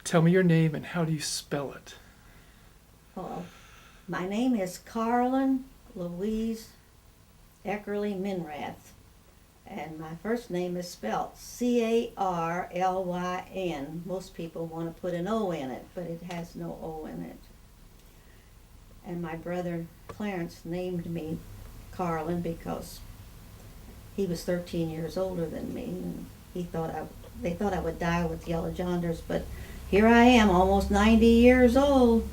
tell me your name and how do you spell it? Well, my name is Carlyn Louise Eckerle Minrath, and my first name is spelled Carlyn. Most people want to put an O in it, but it has no O in it. And my brother Clarence named me Carlyn because he was 13 years older than me, and they thought I would die with yellow jaundice, but here I am, almost 90 years old.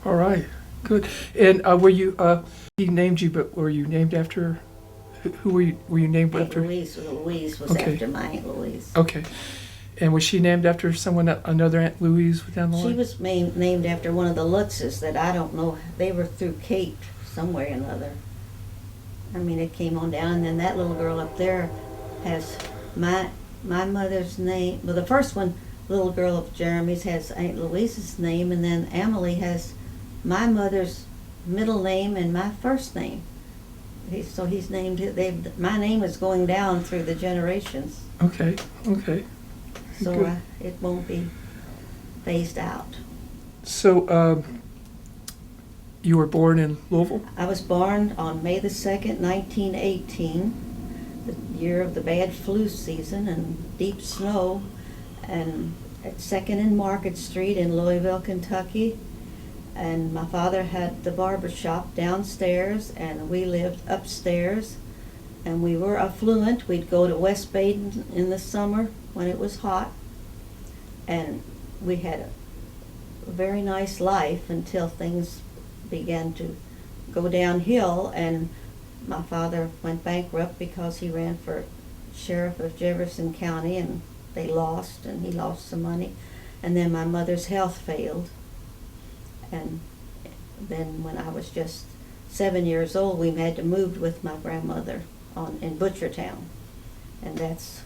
All right, good. And were you? He named you, but were you named after? Who were you? Were you named Aunt after? Louise. Louise was Okay. after my Aunt Louise. Okay. And was she named after someone, another Aunt Louise down the line? She was named after one of the Lutzes that I don't know. They were through Cape somewhere or another. I mean, it came on down, and then that little girl up there has my mother's name. Well, the first one, little girl of Jeremy's, has Aunt Louise's name, and then Emily has my mother's middle name and my first name. So he's named it. My name is going down through the generations. Okay. Okay. So Good. it won't be phased out. So you were born in Louisville? I was born on May the 2nd, 1918, the year of the bad flu season and deep snow, and at 2nd and Market Street in Louisville, Kentucky. And my father had the barber shop downstairs, and we lived upstairs. And we were affluent. We'd go to West Baden in the summer when it was hot. And we had a very nice life until things began to go downhill, and my father went bankrupt because he ran for sheriff of Jefferson County, and they lost, and he lost some money. And then my mother's health failed. And then when I was just 7 years old, we had to move with my grandmother in Butchertown. And that's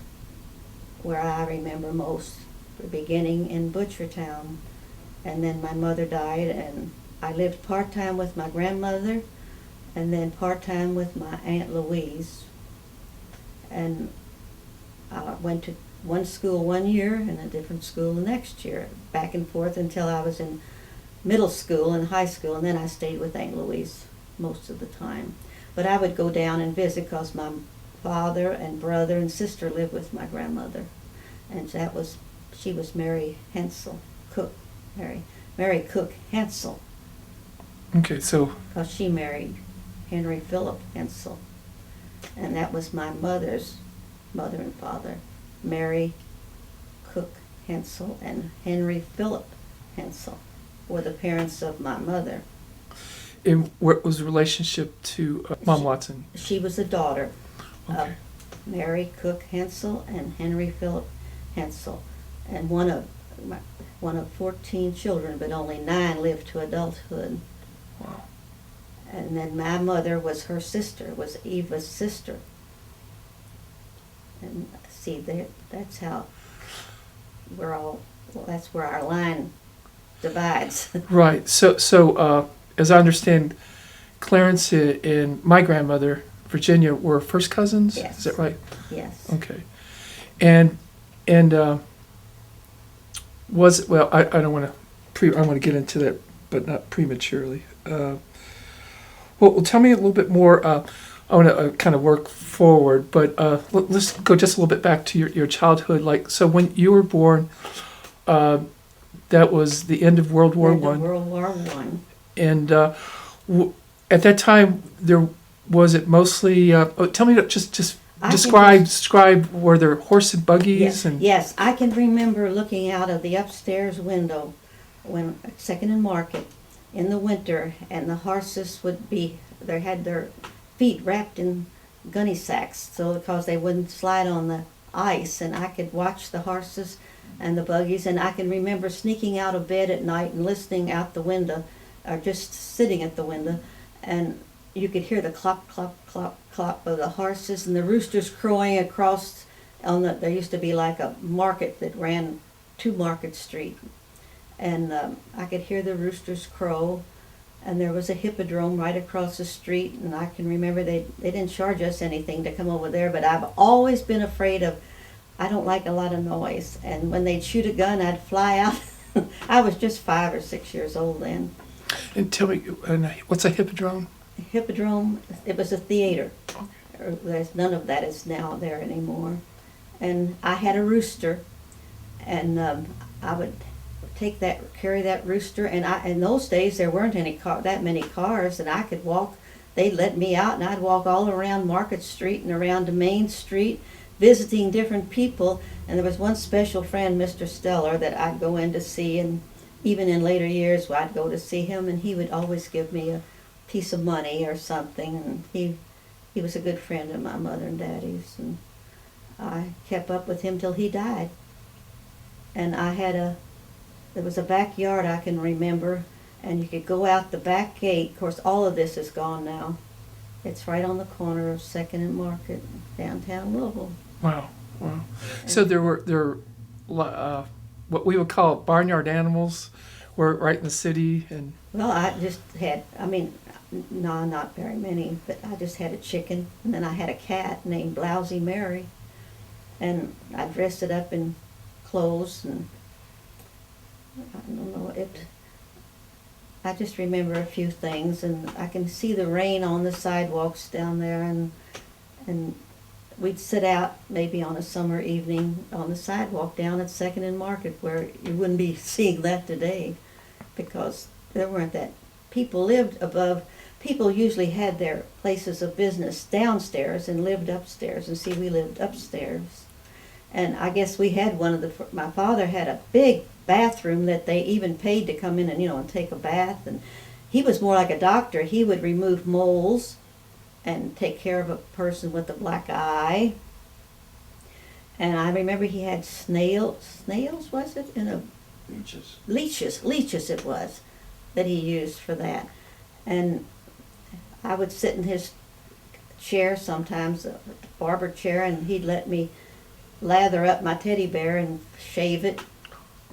where I remember most, the beginning in Butchertown. And then my mother died, and I lived part-time with my grandmother and then part-time with my Aunt Louise. And I went to one school one year and a different school the next year, back and forth until I was in middle school and high school, and then I stayed with Aunt Louise most of the time. But I would go down and visit because my father and brother and sister lived with my grandmother. And she was Mary Cook Hansel. Okay, so. Because she married Henry Philip Hansel. And that was my mother's mother and father, Mary Cook Hansel and Henry Philip Hansel, were the parents of my mother. And what was the relationship to Mom Watson? She was a daughter of Okay. Mary Cook Hansel and Henry Philip Hansel, and one of 14 children, but only 9 lived to adulthood. Wow. And then my mother was her sister, was Eva's sister. And see, that's how that's where our line divides. Right. So as I understand, Clarence and my grandmother, Virginia, were first cousins? Yes. Is that right? Yes. Okay. And was it, well, I don't want to I want to get into that, but not prematurely. Well, tell me a little bit more. I want to kind of work forward, but let's go just a little bit back to your childhood. Like, so when you were born, that was the end of World War End of One. World War One. And at that time, was it mostly? Tell me, just describe. Were there horse and buggies? Yes, And yes, I can remember looking out of the upstairs window when at 2nd and Market in the winter, and the horses they had their feet wrapped in gunny sacks, so because they wouldn't slide on the ice, and I could watch the horses and the buggies, and I can remember sneaking out of bed at night and listening out the window, or just sitting at the window, and you could hear the clop, clop, clop, clop of the horses and the roosters crowing across there used to be like a market that ran to Market Street. And I could hear the roosters crow, and there was a hippodrome right across the street, and I can remember they didn't charge us anything to come over there, but I've always been afraid of I don't like a lot of noise. And when they'd shoot a gun, I'd fly out. I was just 5 or 6 years old then. And tell me, what's a hippodrome? Hippodrome, it was a theater. There's none of that is now there anymore. And I had a rooster, and I would carry that rooster. And in those days there weren't that many cars, and I could walk. They'd let me out, and I'd walk all around Market Street and around to Main Street, visiting different people. And there was one special friend, Mr. Steller, that I'd go in to see, and even in later years I'd go to see him, and he would always give me a piece of money or something. And he was a good friend of my mother and daddy's, and I kept up with him till he died. And there was a backyard I can remember, and you could go out the back gate. Of course, all of this is gone now. It's right on the corner of 2nd and Market, downtown Louisville. Wow. So there were what we would call barnyard animals were right in the city, and Well, I just had, no, not very many, but I just had a chicken, and then I had a cat named Blousy Mary, and I dressed it up in clothes, and I don't know, I just remember a few things, and I can see the rain on the sidewalks down there, and we'd sit out maybe on a summer evening on the sidewalk down at 2nd and Market, where you wouldn't be seeing that today, because there weren't that. People lived above. People usually had their places of business downstairs and lived upstairs, and see, we lived upstairs. And I guess we had my father had a big bathroom that they even paid to come in and, and take a bath. And he was more like a doctor. He would remove moles and take care of a person with a black eye. And I remember he had snails, was it? Leeches it was, that he used for that. And I would sit in his chair sometimes, a barber chair, and he'd let me lather up my teddy bear and shave it.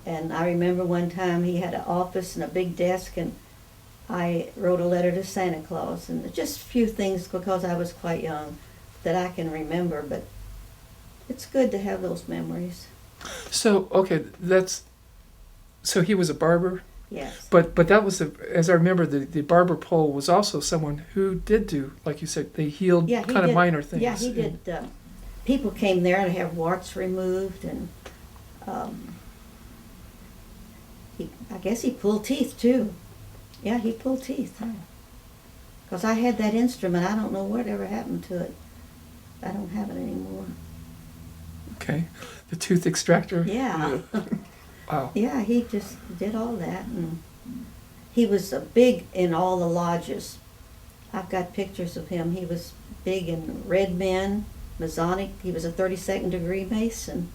And I remember one time he had an office and a big desk, and I wrote a letter to Santa Claus, and just a few things, because I was quite young, that I can remember. But it's good to have those memories. So okay, so he was a barber. Yes. But that was as I remember, the barber pole was also someone who did do, like you said, they healed kind of minor things. Yeah, he did. People came there to have warts removed, and I guess he pulled teeth too. Yeah, he pulled teeth. Because I had that instrument. I don't know whatever happened to it. I don't have it anymore. Okay, the tooth extractor. Yeah. Wow. Yeah, he just did all that, and he was big in all the lodges. I've got pictures of him. He was big in Red Men, Masonic. He was a 32nd degree Mason,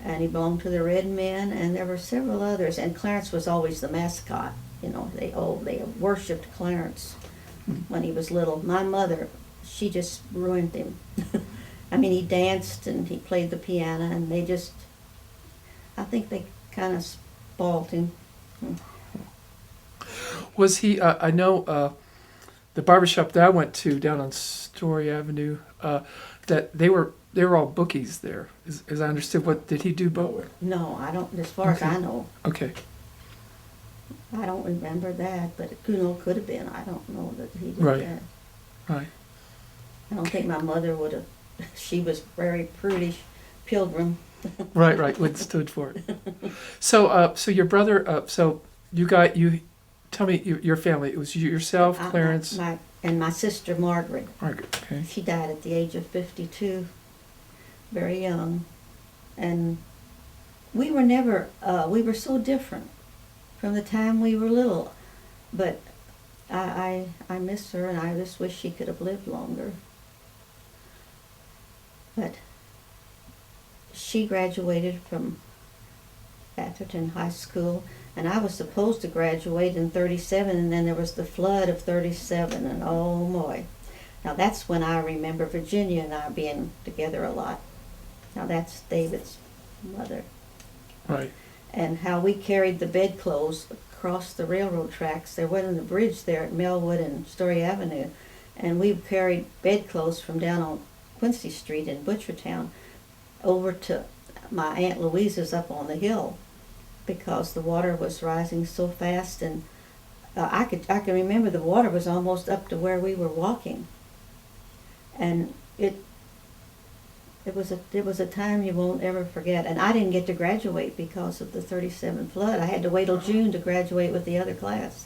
and he belonged to the Red Men, and there were several others. And Clarence was always the mascot. They worshipped Clarence when he was little. My mother, she just ruined him. He danced and he played the piano, and I think they kind of spoiled him. Was he? I know the barbershop that I went to down on Story Avenue. That they were all bookies there, as I understood. What did he do? Both? No, I don't. As far as I know. Okay. I don't remember that, but it could have been. I don't know that he did that. Right. I don't think my mother would have. She was very prudish, pilgrim. Right. What stood for it. So your brother. So you tell me your family. It was yourself, Clarence, and my sister Margaret. Okay. She died at the age of 52, very young, and we were never. We were so different from the time we were little, but I miss her, and I just wish she could have lived longer. But she graduated from Atherton High School, and I was supposed to graduate in 37, and then there was the flood of 37, and oh boy. Now that's when I remember Virginia and I being together a lot. Now that's David's mother. Right. And how we carried the bedclothes across the railroad tracks. There wasn't a bridge there at Melwood and Story Avenue, and we carried bedclothes from down on Quincy Street in Butchertown over to my Aunt Louise's up on the hill because the water was rising so fast, and I can remember the water was almost up to where we were walking, and it was a time you won't ever forget. And I didn't get to graduate because of the 37 flood. I had to wait till June to graduate with the other class.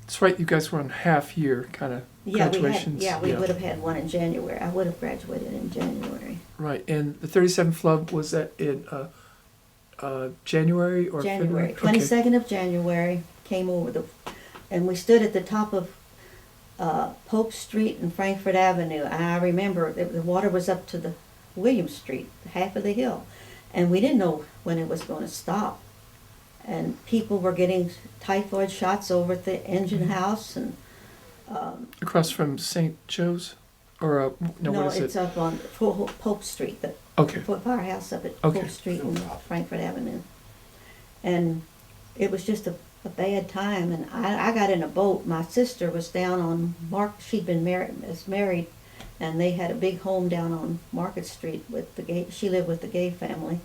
That's right. You guys were on half year kind of graduations. We would have had one in January. I would have graduated in January. Right, and the 37 flood, was that in January or January, February? 22nd of January, came over and we stood at the top of Pope Street and Frankfurt Avenue. And I remember the water was up to the William Street, half of the hill, and we didn't know when it was going to stop. And people were getting typhoid shots over at the engine house, and Across from St. Joe's? Or, what is it's it? up on Pope Street, the Okay. firehouse up at Okay. Pope Street and Frankfurt Avenue. And it was just a bad time, and I got in a boat. My sister was down on she'd been married, and they had a big home down on Market Street with she lived with the gay family.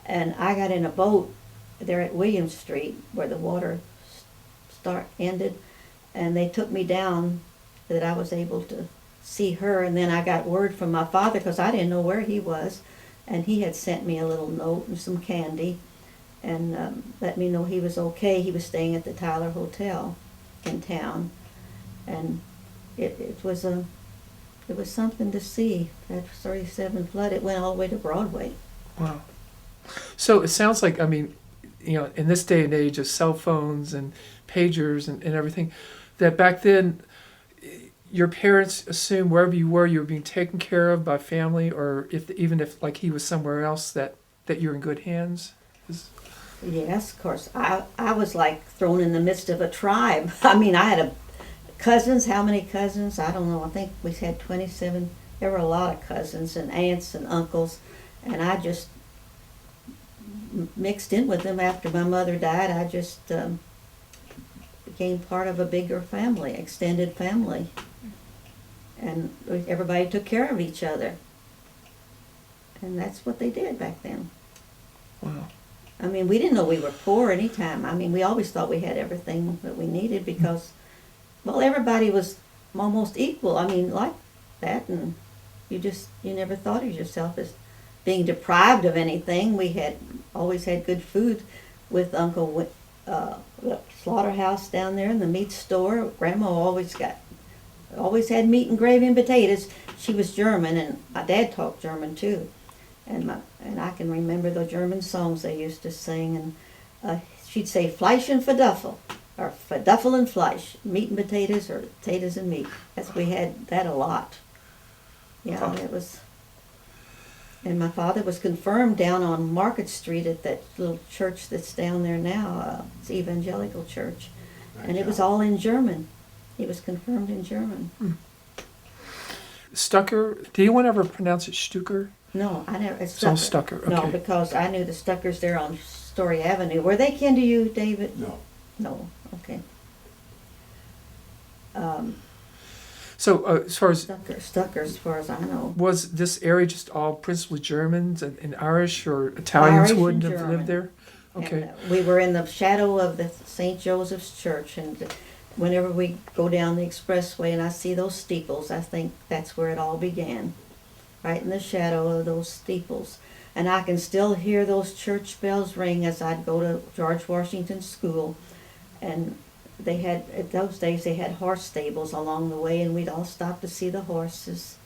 And I got in a boat there at William Street where the water ended, and they took me down that I was able to see her. And then I got word from my father, because I didn't know where he was, and he had sent me a little note and some candy and let me know he was okay. He was staying at the Tyler Hotel in town, and it was something to see. That 37 flood, it went all the way to Broadway. Wow. So it sounds like, in this day and age of cell phones and pagers and everything, that back then your parents assumed wherever you were being taken care of by family, or even if like he was somewhere else, that you're in good hands? Yes, of course. I was like thrown in the midst of a tribe. I had cousins. How many cousins? I don't know. I think we had 27. There were a lot of cousins and aunts and uncles, and I just mixed in with them. After my mother died, I just became part of a bigger family, extended family, and everybody took care of each other, and that's what they did back then. Wow. We didn't know we were poor anytime. We always thought we had everything that we needed because, well, everybody was almost equal. Like that, and you never thought of yourself as being deprived of anything. We had always had good food with Uncle the slaughterhouse down there and the meat store. Grandma always had meat and gravy and potatoes. She was German, and my dad talked German too. And I can remember the German songs they used to sing, and she'd say Fleisch and Verduffel, or Verduffel and Fleisch, meat and potatoes, or potatoes and meat. We had that a lot. Yeah, it was. And my father was confirmed down on Market Street at that little church that's down there now. It's Evangelical Church, and it was all in German. He was confirmed in German. Stucker. Did anyone ever pronounce it Stucker? No, I never. It's It's all Stucker. Okay. No, because I knew the Stuckers there on Story Avenue. Were they kin to you, David? No. No. Okay. So as far as Stuckers, as far as I know. was this area just all principally Germans and Irish, or Italians Irish wouldn't and have German. lived there? Okay. And, we were in the shadow of the St. Joseph's Church, and whenever we go down the expressway and I see those steeples, I think that's where it all began, right in the shadow of those steeples. And I can still hear those church bells ring as I'd go to George Washington School, and at those days they had horse stables along the way, and we'd all stop to see the horses.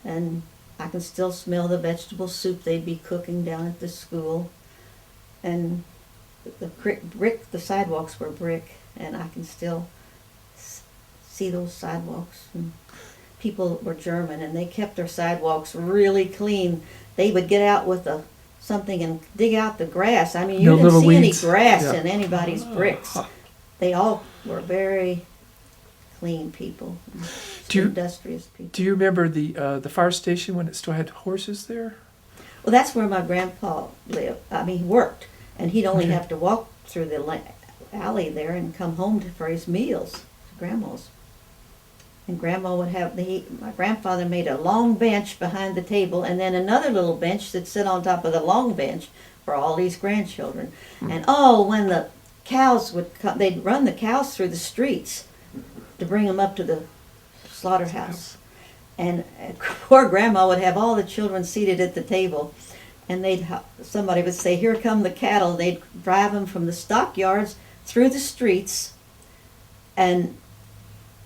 And I can still smell the vegetable soup they'd be cooking down at the school. And the sidewalks were brick, and I can still see those sidewalks. And people were German, and they kept their sidewalks really clean. They would get out with something and dig out the grass. You No didn't little see weeds. any grass Yeah. in anybody's bricks. They all were very clean people, industrious people. Do you remember the fire station when it still had horses there? Well, that's where my grandpa lived. He worked, and he'd only Okay. have to walk through the alley there and come home for his meals, grandma's. And Grandma would have my grandfather made a long bench behind the table, and then another little bench that sit on top of the long bench for all these grandchildren. And when the cows would come, they'd run the cows through the streets to bring them up to the slaughterhouse. And poor Grandma would have all the children seated at the table, and somebody would say, "Here come the cattle." And they'd drive them from the stockyards through the streets and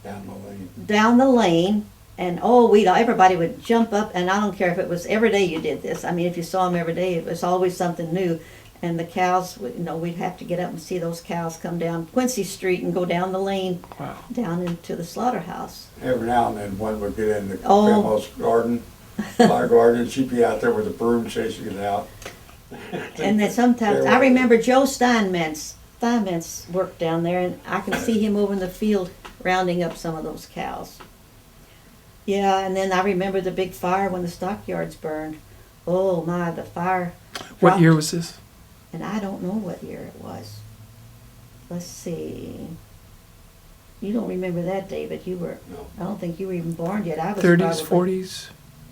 down the lane, and everybody would jump up, and I don't care if it was every day you did this. I mean, if you saw them every day, it was always something new. And the cows, we'd have to get up and see those cows come down Quincy Street and go down the lane, down into the slaughterhouse. Every now and then one would get in the grandma's garden, flower garden, and she'd be out there with a broom chasing it out. And then sometimes, I remember Joe Steinmetz worked down there, and I can see him over in the field rounding up some of those cows. Yeah, and then I remember the big fire when the stockyards burned. Oh my, the fire. What year was this? And I don't know what year it was. Let's see. You don't remember that, David. You were, No. I don't think you were even born yet. I was 30s, probably 40s?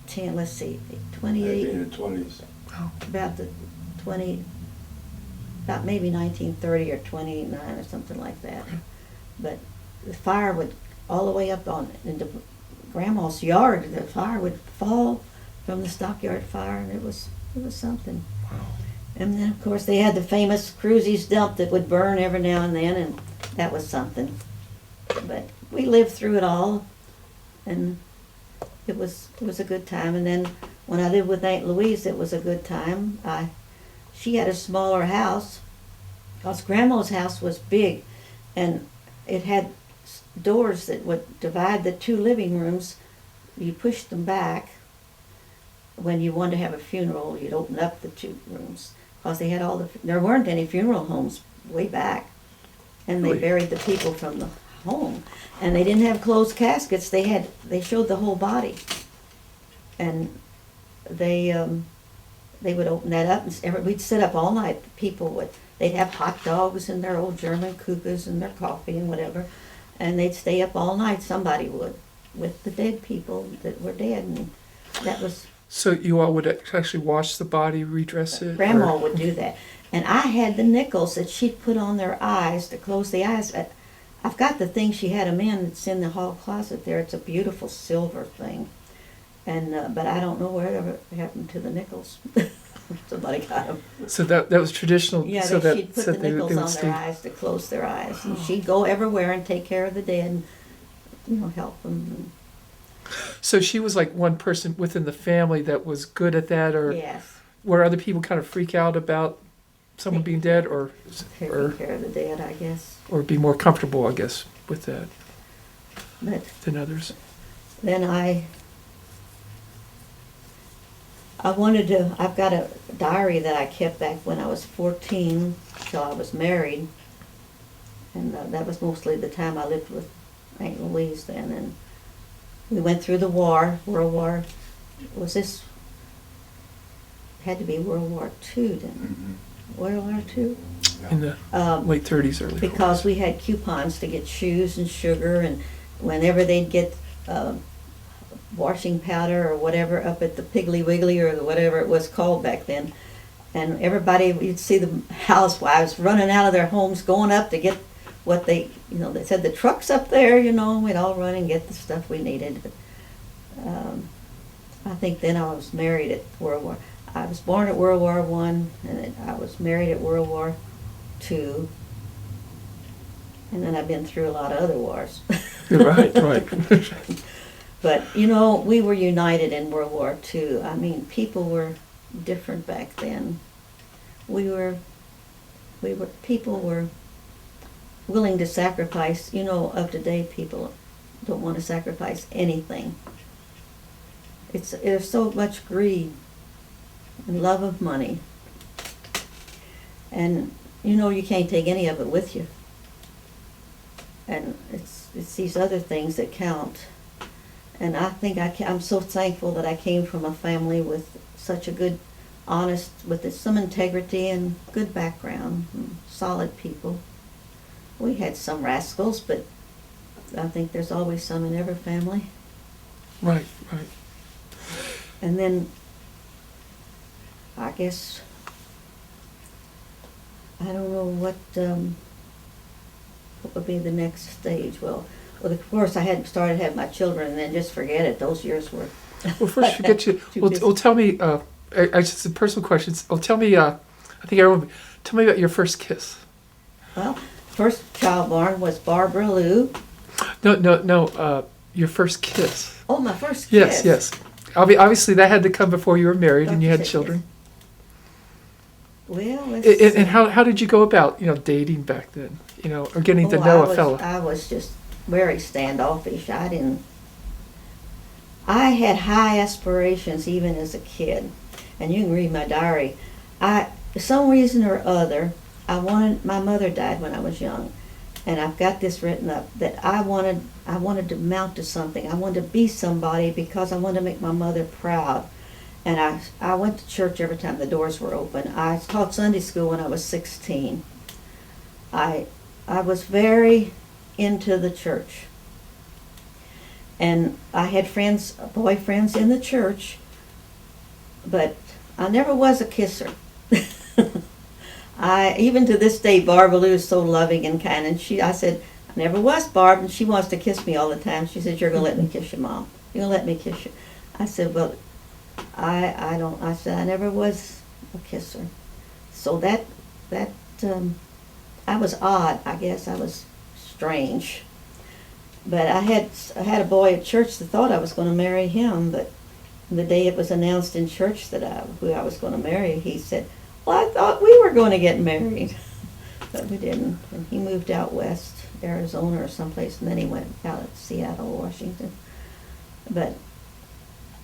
10, let's see, Maybe 28, in the 20s. Oh. about maybe 1930 or 29 or something like that. But the fire would all the way up into Grandma's yard. The fire would fall from the stockyard fire, and it was something. Wow. And then, of course, they had the famous Cruzy's dump that would burn every now and then, and that was something. But we lived through it all, and it was a good time. And then when I lived with Aunt Louise, it was a good time. She had a smaller house, because Grandma's house was big, and it had doors that would divide the two living rooms. You pushed them back. When you wanted to have a funeral, you'd open up the two rooms, because they had there weren't any funeral homes way back, and they Really? buried the people from the home, and they didn't have closed caskets. They showed the whole body, and they would open that up, and we'd sit up all night. They'd have hot dogs and their old German kukas and their coffee and whatever, and they'd stay up all night. Somebody would, with the dead people that were dead, and that was. So you all would actually wash the body, redress it? Grandma or- would do that. And I had the nickels that she'd put on their eyes to close the eyes. I've got the thing she had them in. It's in the hall closet there. It's a beautiful silver thing. And but I don't know whatever happened to the nickels. Somebody got them. So that was traditional. Yeah, so she'd put the nickels on their eyes to close their eyes. And she'd go everywhere and take care of the dead and, help them. So she was like one person within the family that was good at that, or Yes. where other people kind of freak out about someone being dead, or Taking care of the dead, I guess. or be more comfortable, I guess, with that But than others. then I've got a diary that I kept back when I was 14 till I was married. And that was mostly the time I lived with Aunt Louise then. And we went through the war, had to be World War II then. World War II? In the late 30s, early 40s. Because we had coupons to get shoes and sugar, and whenever they'd get washing powder or whatever up at the Piggly Wiggly or whatever it was called back then, and you'd see the housewives running out of their homes going up to get what they said the truck's up there, and we'd all run and get the stuff we needed. But I think then I was married at I was born at World War I, and then I was married at World War II, and then I've been through a lot of other wars. Right. But, we were united in World War II. I mean, people were different back then. People were willing to sacrifice. Of today, people don't want to sacrifice anything. There's so much greed and love of money. And, you can't take any of it with you. And it's these other things that count. And I think I'm so thankful that I came from a family with such a good, honest, with some integrity and good background, and solid people. We had some rascals, but I think there's always some in every family. Right, right. And then, I guess, I don't know what would be the next stage. Well, of course, I hadn't started having my children, and then just forget it. Those years were. Well, first forget you. Too Well, busy. well, tell me. I just some personal questions. Well, tell me. I think everyone. Tell me about your first kiss. Well, first child born was Barbara Lou. No. Your first kiss. Oh, my first Yes, kiss. yes. Obviously, that had to come before you were married Thought and you you had said children. Well, let's And how did you go about dating back then? Or getting to know a fella? I was just very standoffish. I had high aspirations even as a kid, and you can read my diary. For some reason or other, my mother died when I was young, and I've got this written up that I wanted to mount to something. I wanted to be somebody because I wanted to make my mother proud. And I went to church every time the doors were open. I taught Sunday school when I was 16. I was very into the church. And I had boyfriends in the church, but I never was a kisser. Even to this day, Barbara Lou is so loving and kind, and I said, I never was, Barb, and she wants to kiss me all the time. She said, you're going to let me kiss you, Mom. You're going to let me kiss you. I said, well, I said, I never was a kisser. So I was odd, I guess. I was strange. But I had a boy at church that thought I was going to marry him, but the day it was announced in church that who I was going to marry, he said, well, I thought we were going to get married. But we didn't. And he moved out west, Arizona or someplace, and then he went out at Seattle, Washington. But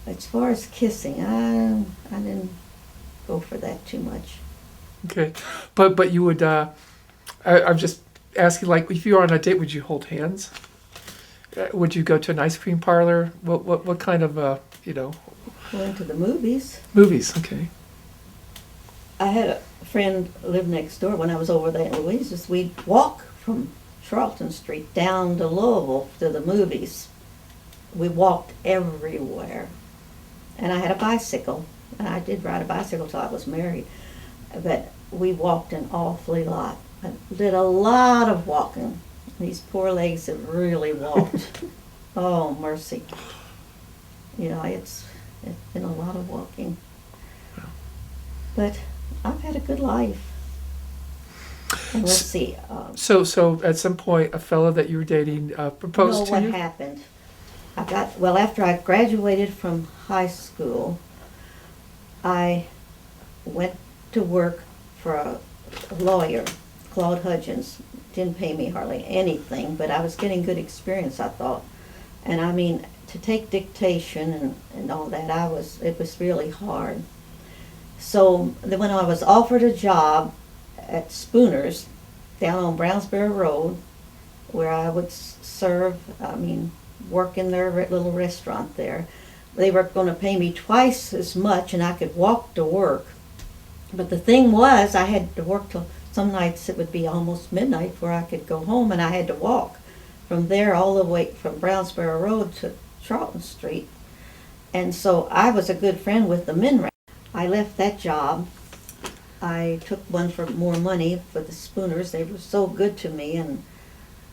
as far as kissing, I didn't go for that too much. Okay, but you would. I'm just asking, like, if you were on a date, would you hold hands? Would you go to an ice cream parlor? What kind of Went to the movies. movies? Okay. I had a friend live next door when I was over there in Louise. We'd walk from Charlton Street down to Louisville to the movies. We walked everywhere. And I had a bicycle. And I did ride a bicycle till I was married. But we walked an awfully lot. I did a lot of walking. These poor legs have really walked. Oh, mercy. It's been a lot of walking. But I've had a good life. And let's see. So at some point, a fella that you were dating proposed to what you? happened? After I graduated from high school, I went to work for a lawyer, Claude Hudgens. Didn't pay me hardly anything, but I was getting good experience, I thought. And I mean, to take dictation and all that, it was really hard. So then when I was offered a job at Spooner's down on Brownsboro Road, where I would work in their little restaurant there, they were going to pay me twice as much and I could walk to work. But the thing was, I had to work till some nights it would be almost midnight before I could go home, and I had to walk from there all the way from Brownsboro Road to Charlton Street. And so I was a good friend with the Minrath. I left that job. I took one for more money for the Spooners. They were so good to me, and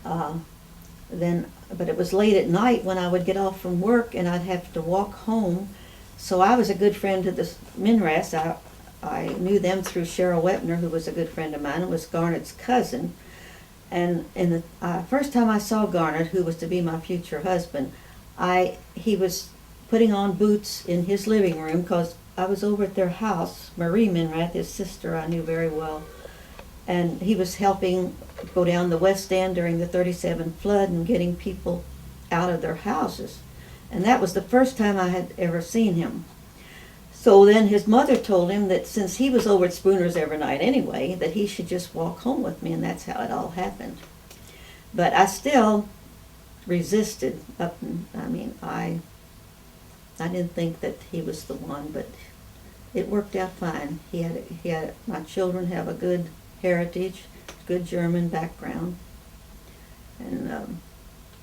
but it was late at night when I would get off from work and I'd have to walk home. So I was a good friend to the Minraths. I knew them through Cheryl Wepner, who was a good friend of mine. It was Garnet's cousin. And in the first time I saw Garnet, who was to be my future husband, he was putting on boots in his living room because I was over at their house. Marie Minrath, his sister, I knew very well. And he was helping go down the West End during the 37 flood and getting people out of their houses. And that was the first time I had ever seen him. So then his mother told him that since he was over at Spooner's every night anyway, that he should just walk home with me, and that's how it all happened. But I still resisted. I didn't think that he was the one, but it worked out fine. My children have a good heritage, good German background, and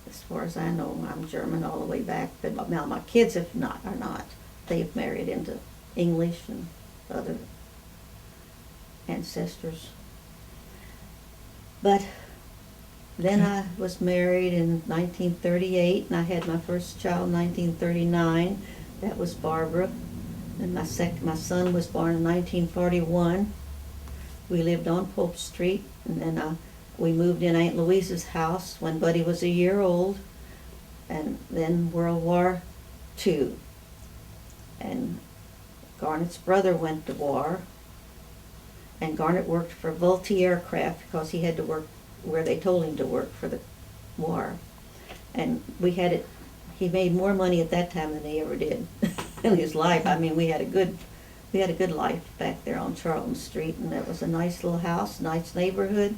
as far as I know, I'm German all the way back. But now my kids are not. They've married into English and other ancestors. But then I was married in 1938, and I had my first child in 1939. That was Barbara. And my son was born in 1941. We lived on Pope Street, and then we moved in Aunt Louise's house when Buddy was a year old, and then World War II. And Garnet's brother went to war, and Garnet worked for Vultee Aircraft because he had to work where they told him to work for the war. And he made more money at that time than he ever did in his life. I mean, we had a good life back there on Charlton Street, and it was a nice little house, nice neighborhood,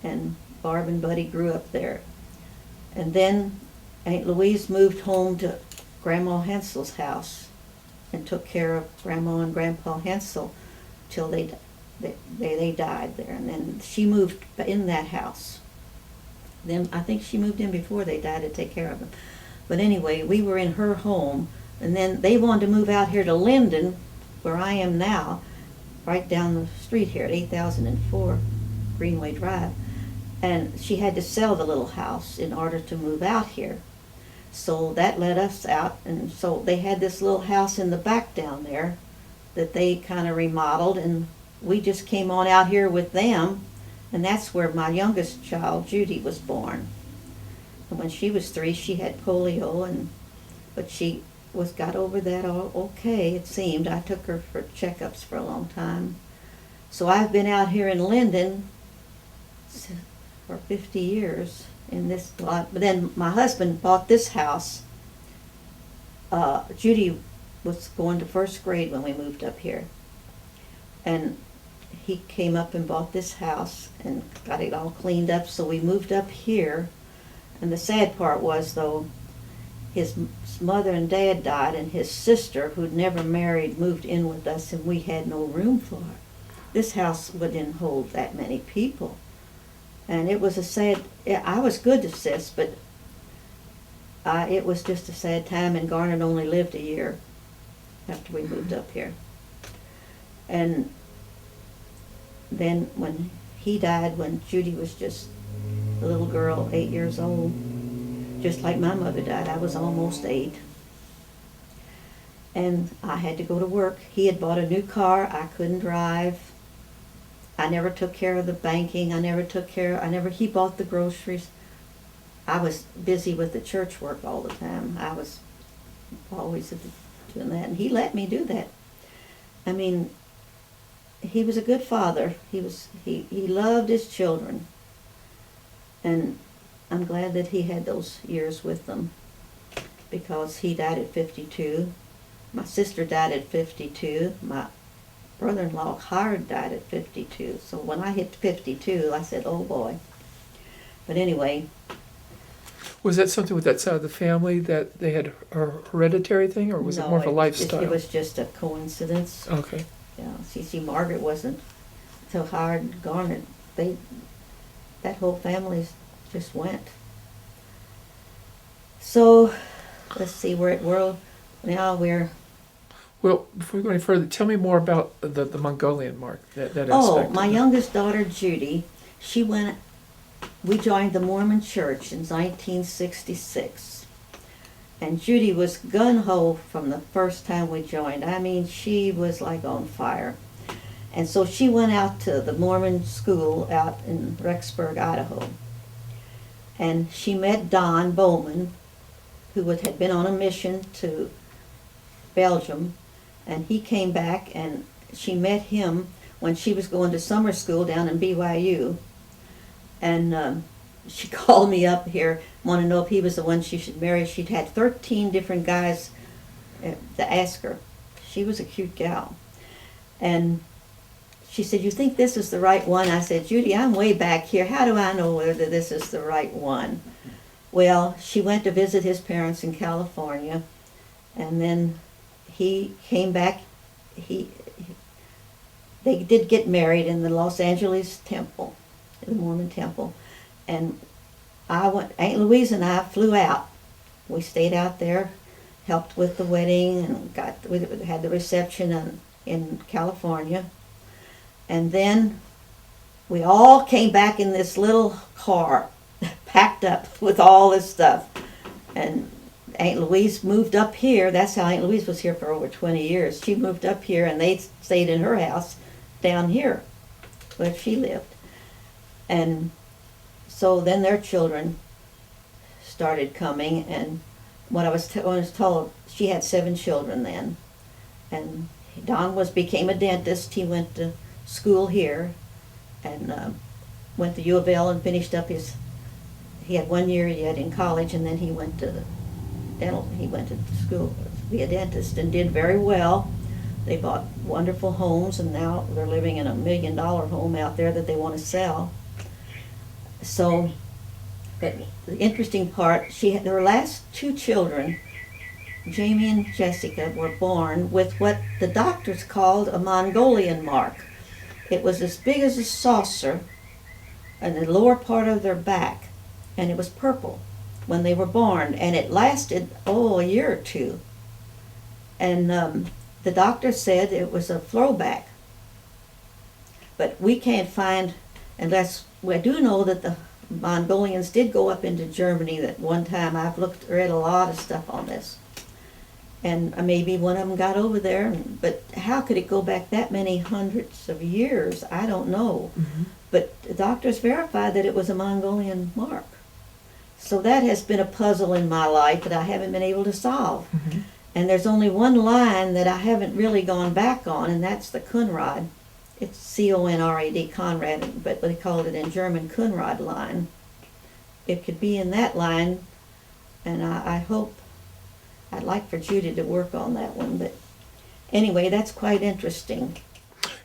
and Barb and Buddy grew up there. And then Aunt Louise moved home to Grandma Hensel's house and took care of Grandma and Grandpa Hensel till they died there. And then she moved in that house. Then I think she moved in before they died to take care of them. But anyway, we were in her home, and then they wanted to move out here to Linden, where I am now, right down the street here at 8004 Greenway Drive. And she had to sell the little house in order to move out here. So that let us out, and so they had this little house in the back down there that they kind of remodeled, and we just came on out here with them, and that's where my youngest child, Judy, was born. And when she was 3, she had polio, but she got over that all okay, it seemed. I took her for checkups for a long time. So I've been out here in Linden for 50 years in this lot. But then my husband bought this house. Judy was going to first grade when we moved up here. And he came up and bought this house and got it all cleaned up, so we moved up here. And the sad part was, though, his mother and dad died, and his sister, who'd never married, moved in with us, and we had no room for her. This house didn't hold that many people. And it was a sad, I was good to Sis, but it was just a sad time, and Garnet only lived a year after we moved up here. And then when he died, when Judy was just a little girl, 8 years old, just like my mother died, I was almost 8. And I had to go to work. He had bought a new car. I couldn't drive. I never took care of the banking. He bought the groceries. I was busy with the church work all the time. I was always doing that, and he let me do that. I mean, he was a good father. He loved his children, and I'm glad that he had those years with them, because he died at 52. My sister died at 52. My brother-in-law, Howard, died at 52. So when I hit 52, I said, oh boy. But anyway. Was that something with that side of the family that they had a hereditary thing, or was it more of a lifestyle? It was just a coincidence. Okay. Yeah, see, Margaret wasn't, so Howard, Garnet, that whole family just went. So, let's see, we're at World, now we're... Well, before we go any further, tell me more about the Mongolian Mark, that aspect. Oh, my youngest daughter, Judy, we joined the Mormon Church in 1966. And Judy was gung-ho from the first time we joined. I mean, she was like on fire. And so she went out to the Mormon school out in Rexburg, Idaho. And she met Don Bowman, who had been on a mission to Belgium. And he came back, and she met him when she was going to summer school down in BYU. And she called me up here, wanted to know if he was the one she should marry. She'd had 13 different guys to ask her. She was a cute gal. And she said, you think this is the right one? I said, Judy, I'm way back here. How do I know whether this is the right one? Well, she went to visit his parents in California, and then he came back. They did get married in the Los Angeles temple, the Mormon temple, and Aunt Louise and I flew out. We stayed out there, helped with the wedding, and we had the reception in California. And then we all came back in this little car, packed up with all this stuff. And Aunt Louise moved up here. That's how Aunt Louise was here for over 20 years. She moved up here, and they stayed in her house down here where she lived. And so then their children started coming, and what I was told, she had 7 children then. And Don became a dentist. He went to school here and went to U of L and finished up he had 1 year yet in college, and then he went to school to be a dentist and did very well. They bought wonderful homes, and now they're living in a $1 million home out there that they want to sell. So, but the interesting part, her last 2 children, Jamie and Jessica, were born with what the doctors called a Mongolian Mark. It was as big as a saucer in the lower part of their back, and it was purple when they were born, and it lasted, a year or 2. And the doctor said it was a throwback. But we can't find, unless we do know that the Mongolians did go up into Germany at one time. I've read a lot of stuff on this. And maybe one of them got over there, but how could it go back that many hundreds of years? I don't know. Mm-hmm. But the doctors verified that it was a Mongolian Mark. So that has been a puzzle in my life that I haven't been able to solve. Mm-hmm. And there's only one line that I haven't really gone back on, and that's the Conrad. It's C-O-N-R-A-D, Conrad, but they called it in German Conrad line. It could be in that line, and I hope, I'd like for Judy to work on that one. But anyway, that's quite interesting.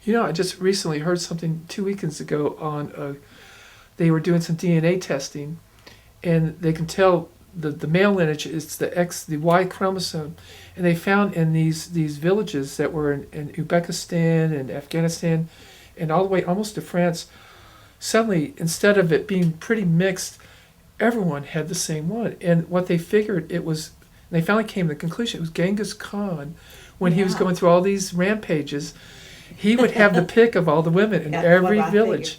You know, I just recently heard something 2 weekends ago on, they were doing some DNA testing, and they can tell the male lineage is the Y chromosome, and they found in these villages that were in Uzbekistan and Afghanistan and all the way almost to France, suddenly, instead of it being pretty mixed, everyone had the same one. And what they figured they finally came to the conclusion, it was Genghis Khan. When he was going through all these rampages, he would have the pick of all the women in every village.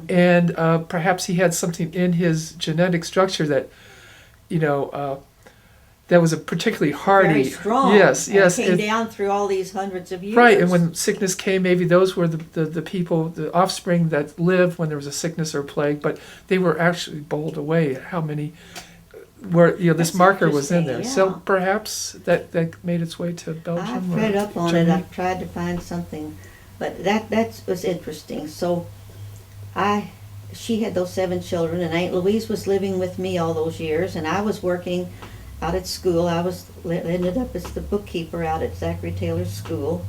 And perhaps he had something in his genetic structure that, that was a particularly hardy. Very strong. Yes. It came down through all these hundreds of years. Right, and when sickness came, maybe those were the people, the offspring that lived when there was a sickness or a plague, but they were actually bowled away. How many where this That's marker was in there. yeah. So perhaps that made its way to Belgium. I've or read up on Germany. it. I've tried to find something, but that was interesting. So she had those 7 children, and Aunt Louise was living with me all those years, and I was working out at school. I ended up as the bookkeeper out at Zachary Taylor's school,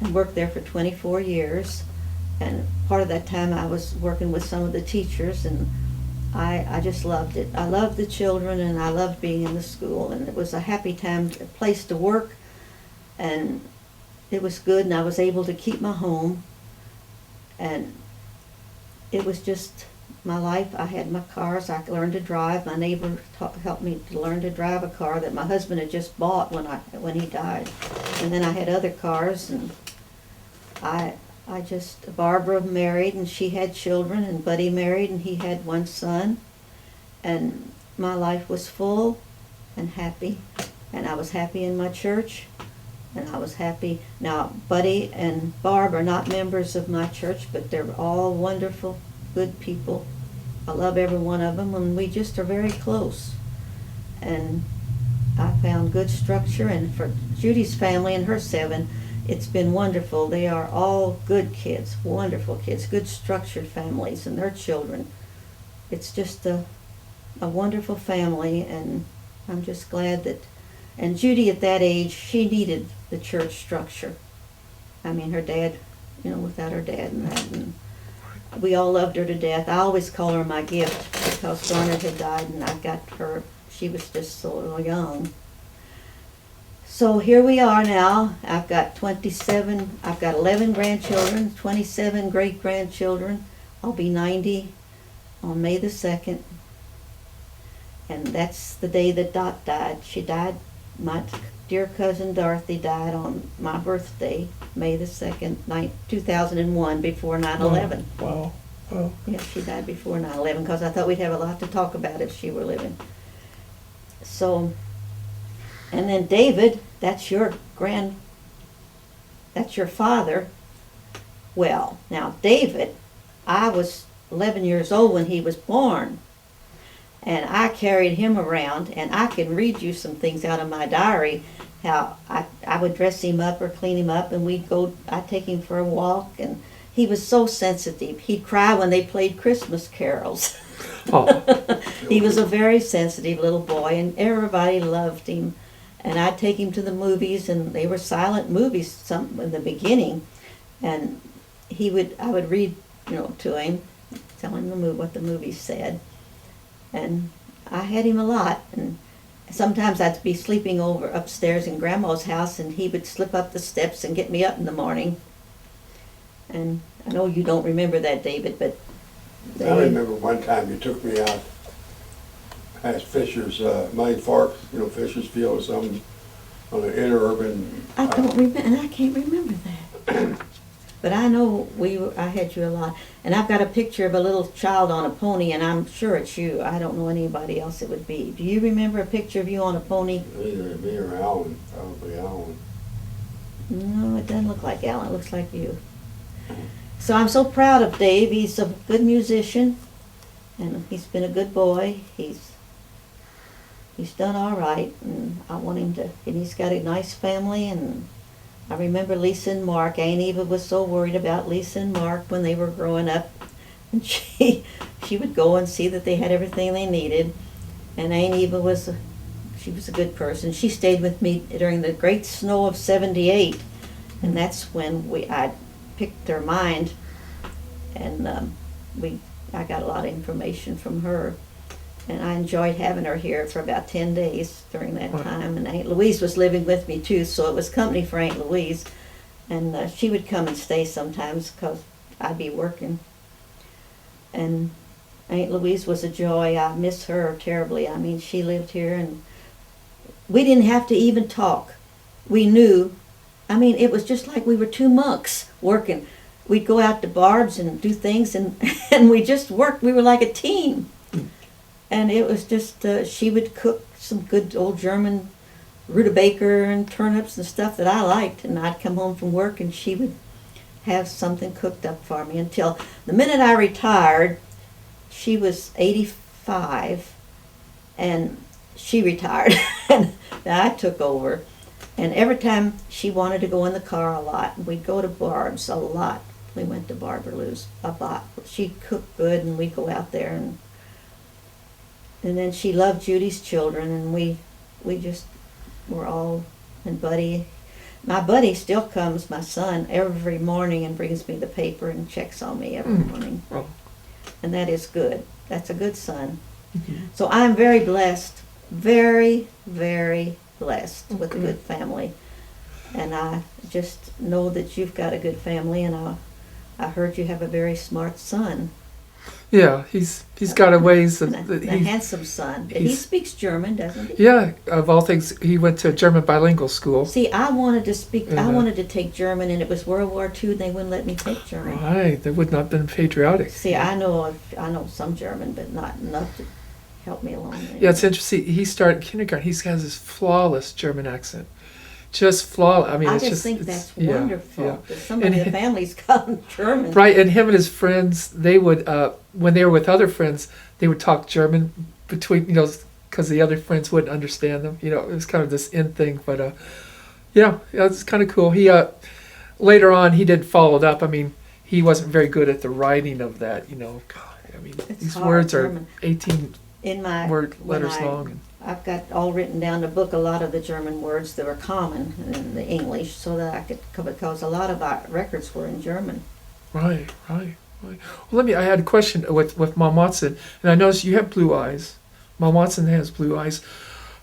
and worked there for 24 years. And part of that time I was working with some of the teachers, and I just loved it. I loved the children, and I loved being in the school, and it was a happy time, a place to work, and it was good, and I was able to keep my home, and it was just my life. I had my cars. I learned to drive. My neighbor helped me to learn to drive a car that my husband had just bought when he died, and then I had other cars, and Barbara married, and she had children, and Buddy married, and he had 1 son, and my life was full and happy, and I was happy in my church, and I was happy. Now, Buddy and Barb are not members of my church, but they're all wonderful, good people. I love every one of them, and we just are very close. And I found good structure, and for Judy's family and her 7, it's been wonderful. They are all good kids, wonderful kids, good structured families, and their children. It's just a wonderful family, and I'm just glad that. And Judy at that age, she needed the church structure. I mean, her dad, without her dad and that, and we all loved her to death. I always call her my gift because Garner had died, and I got her. She was just so young. So here we are now. I've got 11 grandchildren, 27 great-grandchildren. I'll be 90 on May the 2nd. And that's the day that Dot died. She died, my dear cousin Dorothy died on my birthday, May the 2nd, 2001, before 9/11. Wow. Wow. Yeah, she died before 9/11 because I thought we'd have a lot to talk about if she were living. So, and then David, that's your father. Well, now David, I was 11 years old when he was born. And I carried him around, and I can read you some things out of my diary, how I would dress him up or clean him up, and I'd take him for a walk, and he was so sensitive. He'd cry when they played Christmas carols. Oh. He was a very sensitive little boy, and everybody loved him. And I'd take him to the movies, and they were silent movies some in the beginning, and I would read, to him, tell him what the movie said. And I had him a lot, and sometimes I'd be sleeping over upstairs in Grandma's house, and he would slip up the steps and get me up in the morning. And I know you don't remember that, David, but I remember one time you took me out past Fisher's Muddy Fork, Fisher's Field or something, on an interurban. I don't remember, and I can't remember that. But I know I had you a lot. And I've got a picture of a little child on a pony, and I'm sure it's you. I don't know anybody else it would be. Do you remember a picture of you on a pony? Either me or Alan, probably Alan. No, it doesn't look like Alan. It looks like you. So I'm so proud of Dave. He's a good musician, and he's been a good boy. He's done all right, and I want him to. And he's got a nice family, and I remember Lisa and Mark. Aunt Eva was so worried about Lisa and Mark when they were growing up, and she would go and see that they had everything they needed. And Aunt Eva was a good person. She stayed with me during the great snow of '78, and that's when I picked her mind, and I got a lot of information from her. And I enjoyed having her here for about 10 days during that time. And Aunt Louise was living with me too, so it was company for Aunt Louise. And she would come and stay sometimes because I'd be working. And Aunt Louise was a joy. I miss her terribly. I mean, she lived here, and we didn't have to even talk. We knew. I mean, it was just like we were two monks working. We'd go out to bars and do things, and we just worked. We were like a team. And it was just, she would cook some good old German rutabaga and turnips and stuff that I liked. And I'd come home from work, and she would have something cooked up for me until the minute I retired. She was 85, and she retired, and I took over. And every time she wanted to go in the car a lot, we'd go to Barb's a lot. We went to Barberlou's a lot. She cooked good, and we'd go out there, and then she loved Judy's children, and we just were all, and my buddy still comes, my son, every morning and brings me the paper and checks on me every morning. Oh. And that is good. That's a good son. Mm-hmm. So I'm very blessed, very, very blessed with a good family. And I just know that you've got a good family, and I heard you have a very smart son. Yeah, he's got a ways of A handsome son. He speaks German, doesn't he? Yeah, of all things, he went to a German bilingual school. See, I wanted to take German, and it was World War II, and they wouldn't let me take German. Right, they would not have been patriotic. See, I know some German, but not enough to help me along. Yeah, it's interesting. He started kindergarten. He has this flawless German accent. Just flawless. I mean, I just think that's wonderful. That some of the families come German. Right, and him and his friends, they would, when they were with other friends, they would talk German between, because the other friends wouldn't understand them. It was kind of this in thing. But, it's kind of cool. He, later on, he did follow it up. I mean, he wasn't very good at the writing of that, God, I mean, It's these hard, words German. are 18 letters long. I've got all written down in a book, a lot of the German words that were common in the English, so that I could, because a lot of our records were in German. Right. Well, I had a question with Mom Watson, and I noticed you have blue eyes. Mom Watson has blue eyes.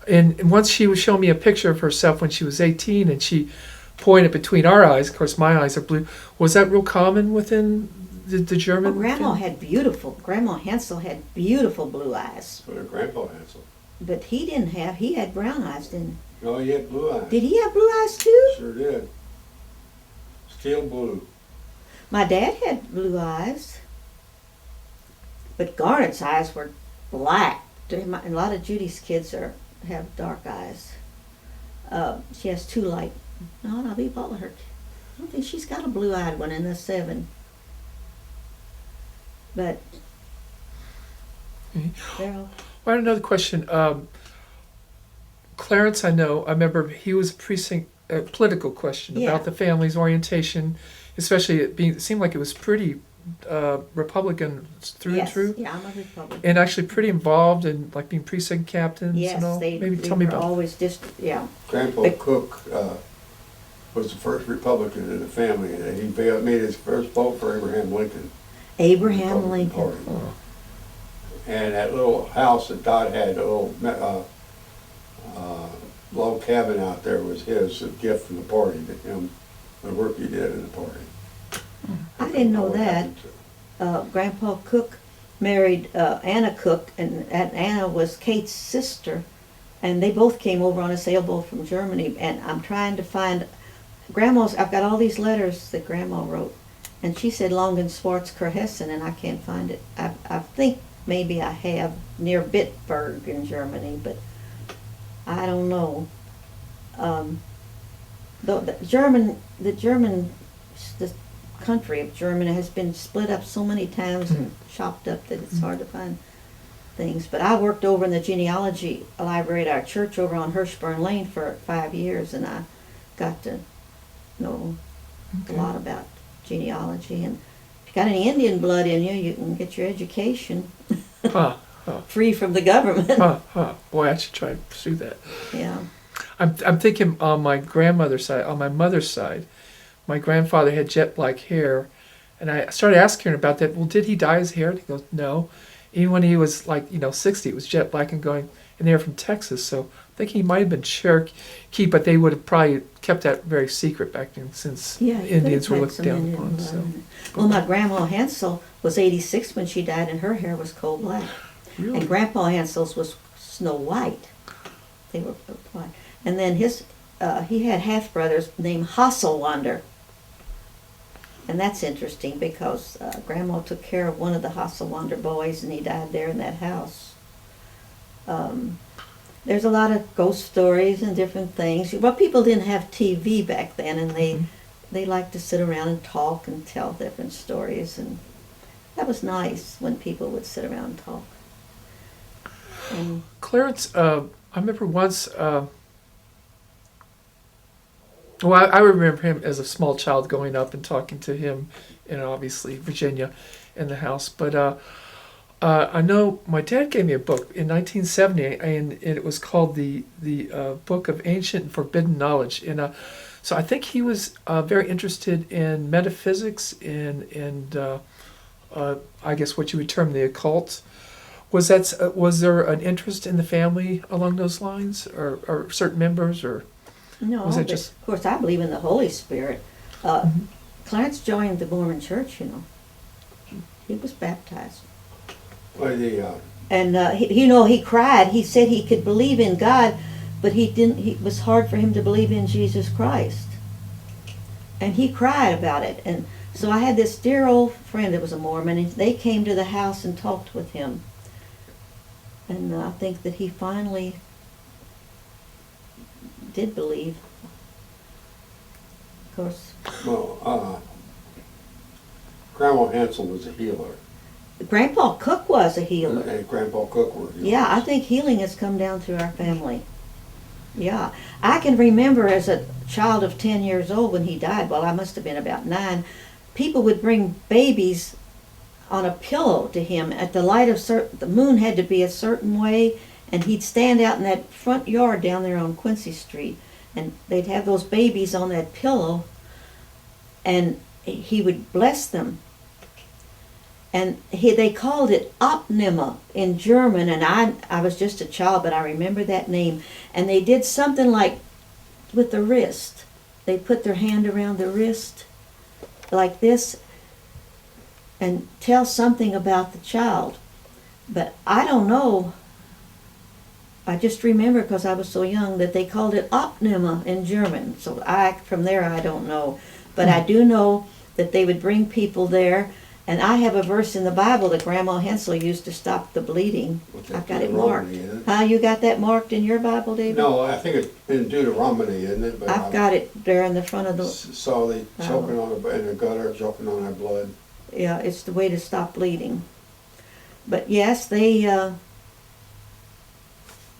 And once she was showing me a picture of herself when she was 18, and she pointed between our eyes. Of course, my eyes are blue. Was that real common within the German? Grandma Hansel had beautiful blue eyes. So did Grandpa Hansel. but he had brown eyes, didn't No, he had blue eyes. he? Did he have blue eyes too? Sure did. Steel blue. My dad had blue eyes, but Garnet's eyes were black. A lot of Judy's kids have dark eyes. She has two light. No, not be all of her. I don't think she's got a blue-eyed one in the 7. But they're all, I had another question. Clarence, I remember he was a political question Yeah. about the family's orientation, especially it seemed like it was pretty Republican through and yes, through, yeah, I'm a Republican. and actually pretty involved in like being precinct captains Yes, and all. they Maybe tell me were about. always yeah. Grandpa But- Cook was the first Republican in the family, and he made his first vote for Abraham Lincoln. Abraham Republican Lincoln. Party. And that little house that Dot had, a little log cabin out there, was his, a gift from the party to him, the work he did in the party. I didn't know What that. happened to- Grandpa Cook married Anna Cook, and Anna was Kate's sister, and they both came over on a sailboat from Germany. And I'm trying to find I've got all these letters that Grandma wrote, and she said Longen Schwarz Kurhessen, and I can't find it. I think maybe I have near Bitburg in Germany, but I don't know. The country of Germany has been split up so many times and chopped up that it's hard to find things. But I worked over in the genealogy library at our church over on Hirschburn Lane for 5 years, and I got to know a lot about genealogy. And if you got any Indian blood in you, you can get your education Huh. free from the government. Boy, I should try to pursue that. Yeah. I'm thinking on my grandmother's side, on my mother's side, my grandfather had jet black hair, and I started asking her about that. Well, did he dye his hair? And he goes, no. Even when he was 60, it was jet black and going, and they were from Texas, so I think he might have been Cherokee, but they would have probably kept that very secret back then, since Yeah, you Indians were could have looked had down some upon. Indian So blood in it. Well, my grandma Hansel was 86 when she died, and her hair was coal black. really, And Grandpa Hansel's was snow white. They were white. And then he had half brothers named Hasselwander. And that's interesting because Grandma took care of one of the Hasselwander boys, and he died there in that house. There's a lot of ghost stories and different things. Well, people didn't have TV back then, and they liked to sit around and talk and tell different stories, and that was nice when people would sit around and talk. And Clarence, I remember once. I remember him as a small child going up and talking to him in obviously Virginia in the house. But I know my dad gave me a book in 1970, and it was called the Book of Ancient and Forbidden Knowledge. And so I think he was very interested in metaphysics and I guess what you would term the occult. Was there an interest in the family along those lines, or certain members, or? no, Was it but just- of course I believe in the Holy Spirit. Clarence joined the Mormon Church, you know. He was baptized. Well, And he cried. He said he could believe in God, but he didn't. It was hard for him to believe in Jesus Christ. And he cried about it. And so I had this dear old friend that was a Mormon, and they came to the house and talked with him. And I think that he finally did believe. Of course, well, Grandma Hansel was a healer, Grandpa Cook was a healer. and Grandpa Cook were healers. Yeah, I think healing has come down through our family. Yeah. I can remember as a child of 10 years old when he died, well, I must have been about 9, people would bring babies on a pillow to him at the light of the moon had to be a certain way, and he'd stand out in that front yard down there on Quincy Street, and they'd have those babies on that pillow, and he would bless them. And they called it Opnima in German, and I was just a child, but I remember that name. And they did something like with the wrist. They put their hand around the wrist like this and tell something about the child. But I don't know. I just remember, because I was so young, that they called it Opnema in German. So from there, I don't know. But I do know that they would bring people there. And I have a verse in the Bible that Grandma Hensel used to stop the bleeding. I've got it marked. You got that marked in your Bible, David? No, I think it's in Deuteronomy, isn't it? But I've got it there in the front of the... Saw they choking on in the gutter, choking on our blood. Yeah, it's the way to stop bleeding. But yes, they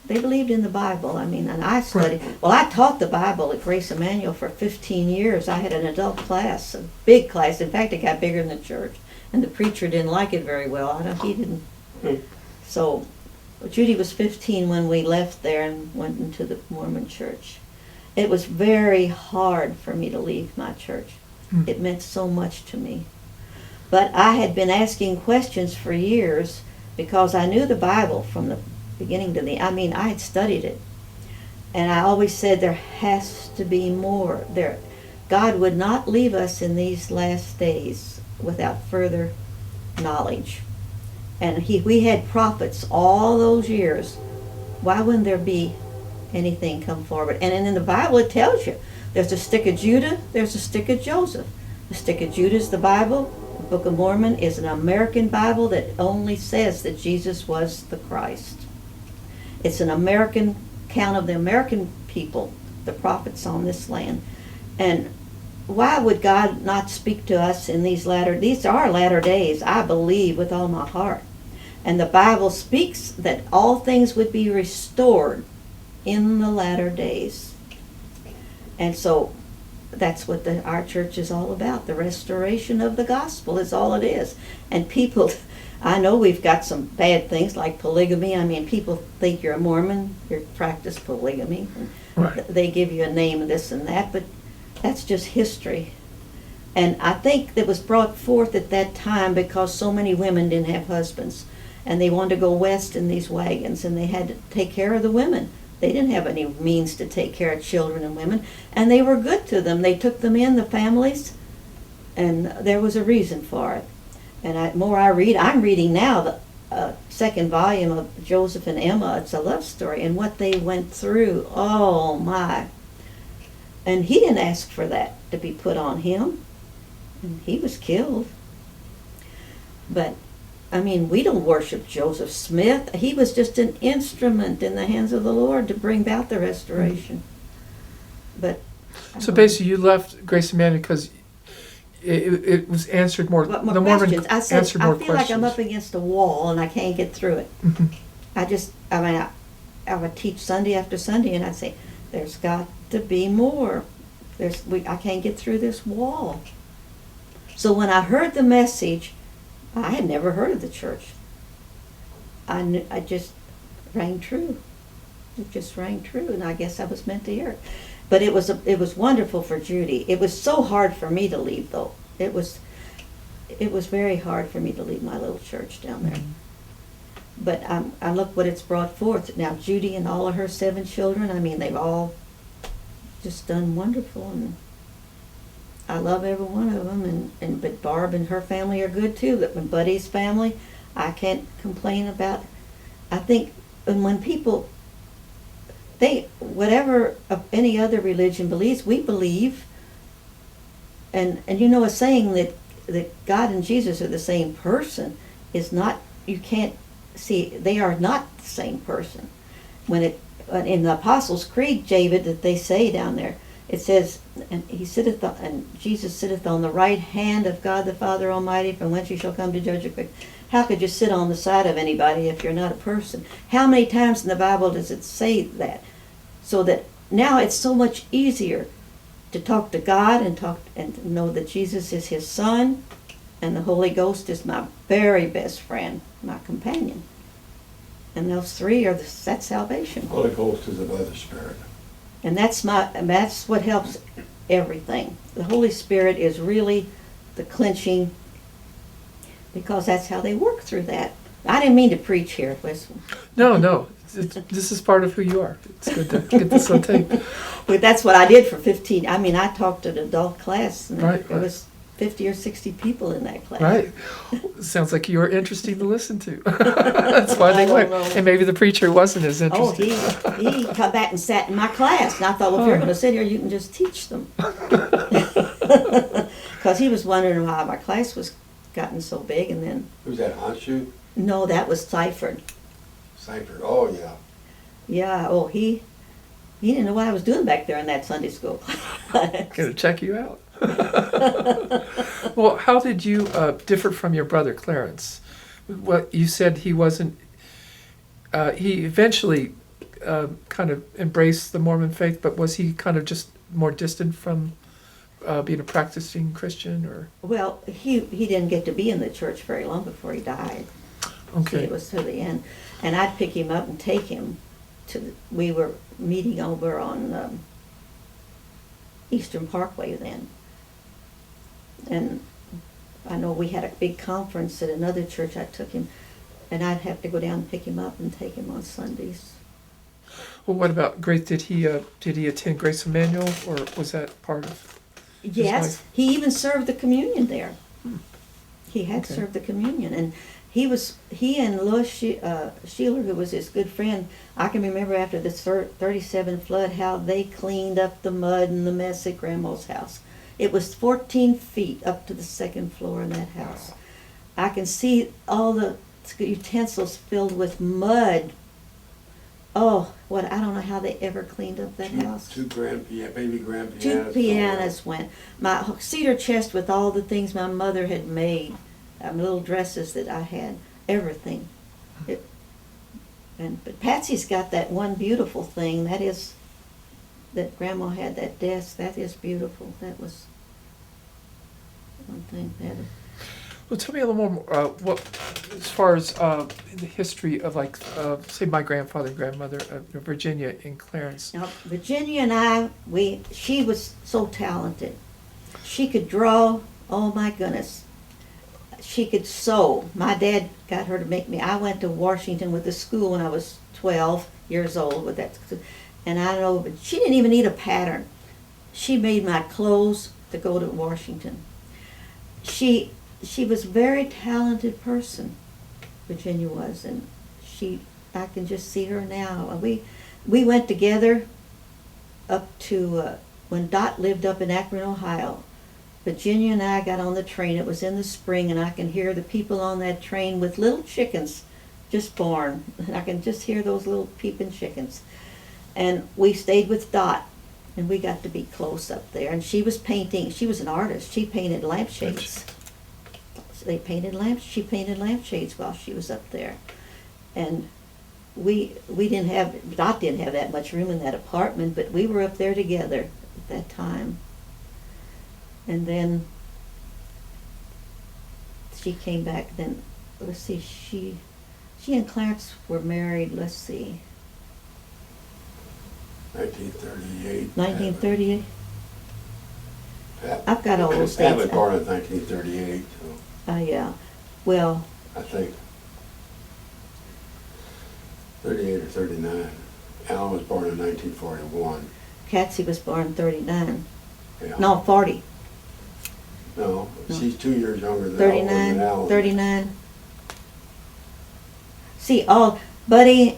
believed in the Bible. I mean, and I studied. Well, I taught the Bible at Grace Emmanuel for 15 years. I had an adult class, a big class. In fact, it got bigger than the church. And the preacher didn't like it very well. He didn't. So Judy was 15 when we left there and went into the Mormon church. It was very hard for me to leave my church. It meant so much to me. But I had been asking questions for years because I knew the Bible from the beginning to the... I mean, I had studied it. And I always said there has to be more. God would not leave us in these last days without further knowledge. And we had prophets all those years. Why wouldn't there be anything come forward? And in the Bible it tells you, there's a stick of Judah, there's a stick of Joseph. The stick of Judah is the Bible. The Book of Mormon is an American Bible that only says that Jesus was the Christ. It's an American count of the American people, the prophets on this land. And why would God not speak to us in these are latter days, I believe with all my heart. And the Bible speaks that all things would be restored in the latter days. And so that's what our church is all about. The restoration of the gospel is all it is. And people, I know we've got some bad things like polygamy. I mean, people think you're a Mormon, you practice polygamy. Right. They give you a name and this and that, but that's just history. And I think that was brought forth at that time because so many women didn't have husbands. And they wanted to go west in these wagons, and they had to take care of the women. They didn't have any means to take care of children and women. And they were good to them. They took them in, the families, and there was a reason for it. And I'm reading now the second volume of Joseph and Emma. It's a love story, and what they went through. Oh, my. And he didn't ask for that to be put on him. And he was killed. But, I mean, we don't worship Joseph Smith. He was just an instrument in the hands of the Lord to bring about the restoration. But so basically you left Grace Emmanuel because it was answered more. More the Mormon questions. I said, answered more I feel questions. like I'm up against a wall and I can't get through it. I would teach Sunday after Sunday, and I'd say, there's got to be more. I can't get through this wall. So when I heard the message, I had never heard of the church. I just rang true. It just rang true, and I guess I was meant to hear it. But it was wonderful for Judy. It was so hard for me to leave, though. It was very hard for me to leave my little church down there. But I look what it's brought forth. Now Judy and all of her 7 children, I mean, they've all just done wonderful, and I love every one of them. But Barb and her family are good too. But Buddy's family, I can't complain about. I think, and when people, whatever any other religion believes, we believe. And you know, a saying that God and Jesus are the same person is not. You can't see, they are not the same person. When in the Apostles' Creed, David, that they say down there, it says, and Jesus sitteth on the right hand of God the Father Almighty, from whence you shall come to judge the quick. How could you sit on the side of anybody if you're not a person? How many times in the Bible does it say that? So that now it's so much easier to talk to God and know that Jesus is his Son, and the Holy Ghost is my very best friend, my companion. And those 3 that's salvation. Holy Ghost is another spirit. And that's what helps everything. The Holy Spirit is really the clinching, because that's how they work through that. I didn't mean to preach here, listen. No. This is part of who you are. It's good to get this on tape. But that's what I did for 15. I mean, I taught an adult class, and Right. it was 50 or 60 people in that class. Right. Sounds like you were interesting to listen to. That's why I they don't went. know. And maybe the preacher wasn't as Oh, interested. he come back and sat in my class, and I thought, well, if you're going to sit here, you can just teach them. Because he was wondering why my class was gotten so big, and then, Who's that, Honshu? no, that was Seifert. Seifert, oh, yeah. Yeah, oh, he didn't know what I was doing back there in that Sunday school class. Gonna check you out. Well, how did you differ from your brother Clarence? Well, you said he wasn't. He eventually kind of embraced the Mormon faith, but was he kind of just more distant from being a practicing Christian, or? Well, he didn't get to be in the church very long before he died. See, Okay. it was to the end. And I'd pick him up and take him to, we were meeting over on Eastern Parkway then. And I know we had a big conference at another church. I took him, and I'd have to go down and pick him up and take him on Sundays. Well, what about Grace? Did he attend Grace Emmanuel, or was that part of? Yes, wife? he even served the communion there. He had Okay. served the communion, and he and Louis Sheeler, who was his good friend, I can remember after the 37 flood how they cleaned up the mud and the mess at Grandma's house. It was 14 feet up to the second floor in that house. I can see all the utensils filled with mud. Oh, what, I don't know how they ever cleaned up that house. Two baby grand pianos. Two pianos went. My cedar chest with all the things my mother had made, little dresses that I had, everything. But Patsy's got that one beautiful thing. That Grandma had, that desk. That is beautiful. That was one thing. Well, tell me a little more. What, as far as the history of, like, say, my grandfather and grandmother, Virginia and Clarence. Now, Virginia and I, she was so talented. She could draw. Oh my goodness. She could sew. My dad got her to make me. I went to Washington with the school when I was 12 years old with that. And I know, but she didn't even need a pattern. She made my clothes to go to Washington. She was a very talented person, Virginia was, and I can just see her now. We went together up to, when Dot lived up in Akron, Ohio. Virginia and I got on the train. It was in the spring, and I can hear the people on that train with little chickens just born. And I can just hear those little peeping chickens. And we stayed with Dot, and we got to be close up there. And she was painting. She was an artist. She painted lampshades. She painted lampshades while she was up there. And Dot didn't have that much room in that apartment, but we were up there together at that time. And then she came back. Then let's see, she and Clarence were married. Let's see, 1938. 1938. Pat, I've got all those Pat dates. was born in 1938, so Yeah. Well, I think 38 or 39. Alan was born in 1941. Patsy was born 39. Yeah. No, 40. No, No. she's 2 years younger than 39. Alan. 39. See, all Buddy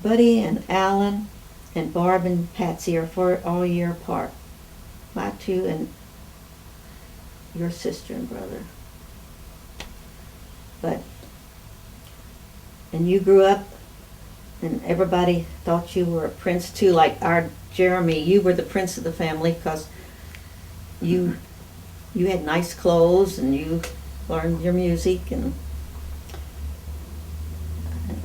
and Alan and Barb and Patsy are all a year apart. My two and your sister and brother. And you grew up, and everybody thought you were a prince too, like our Jeremy. You were the prince of the family because you had nice clothes and you learned your music, and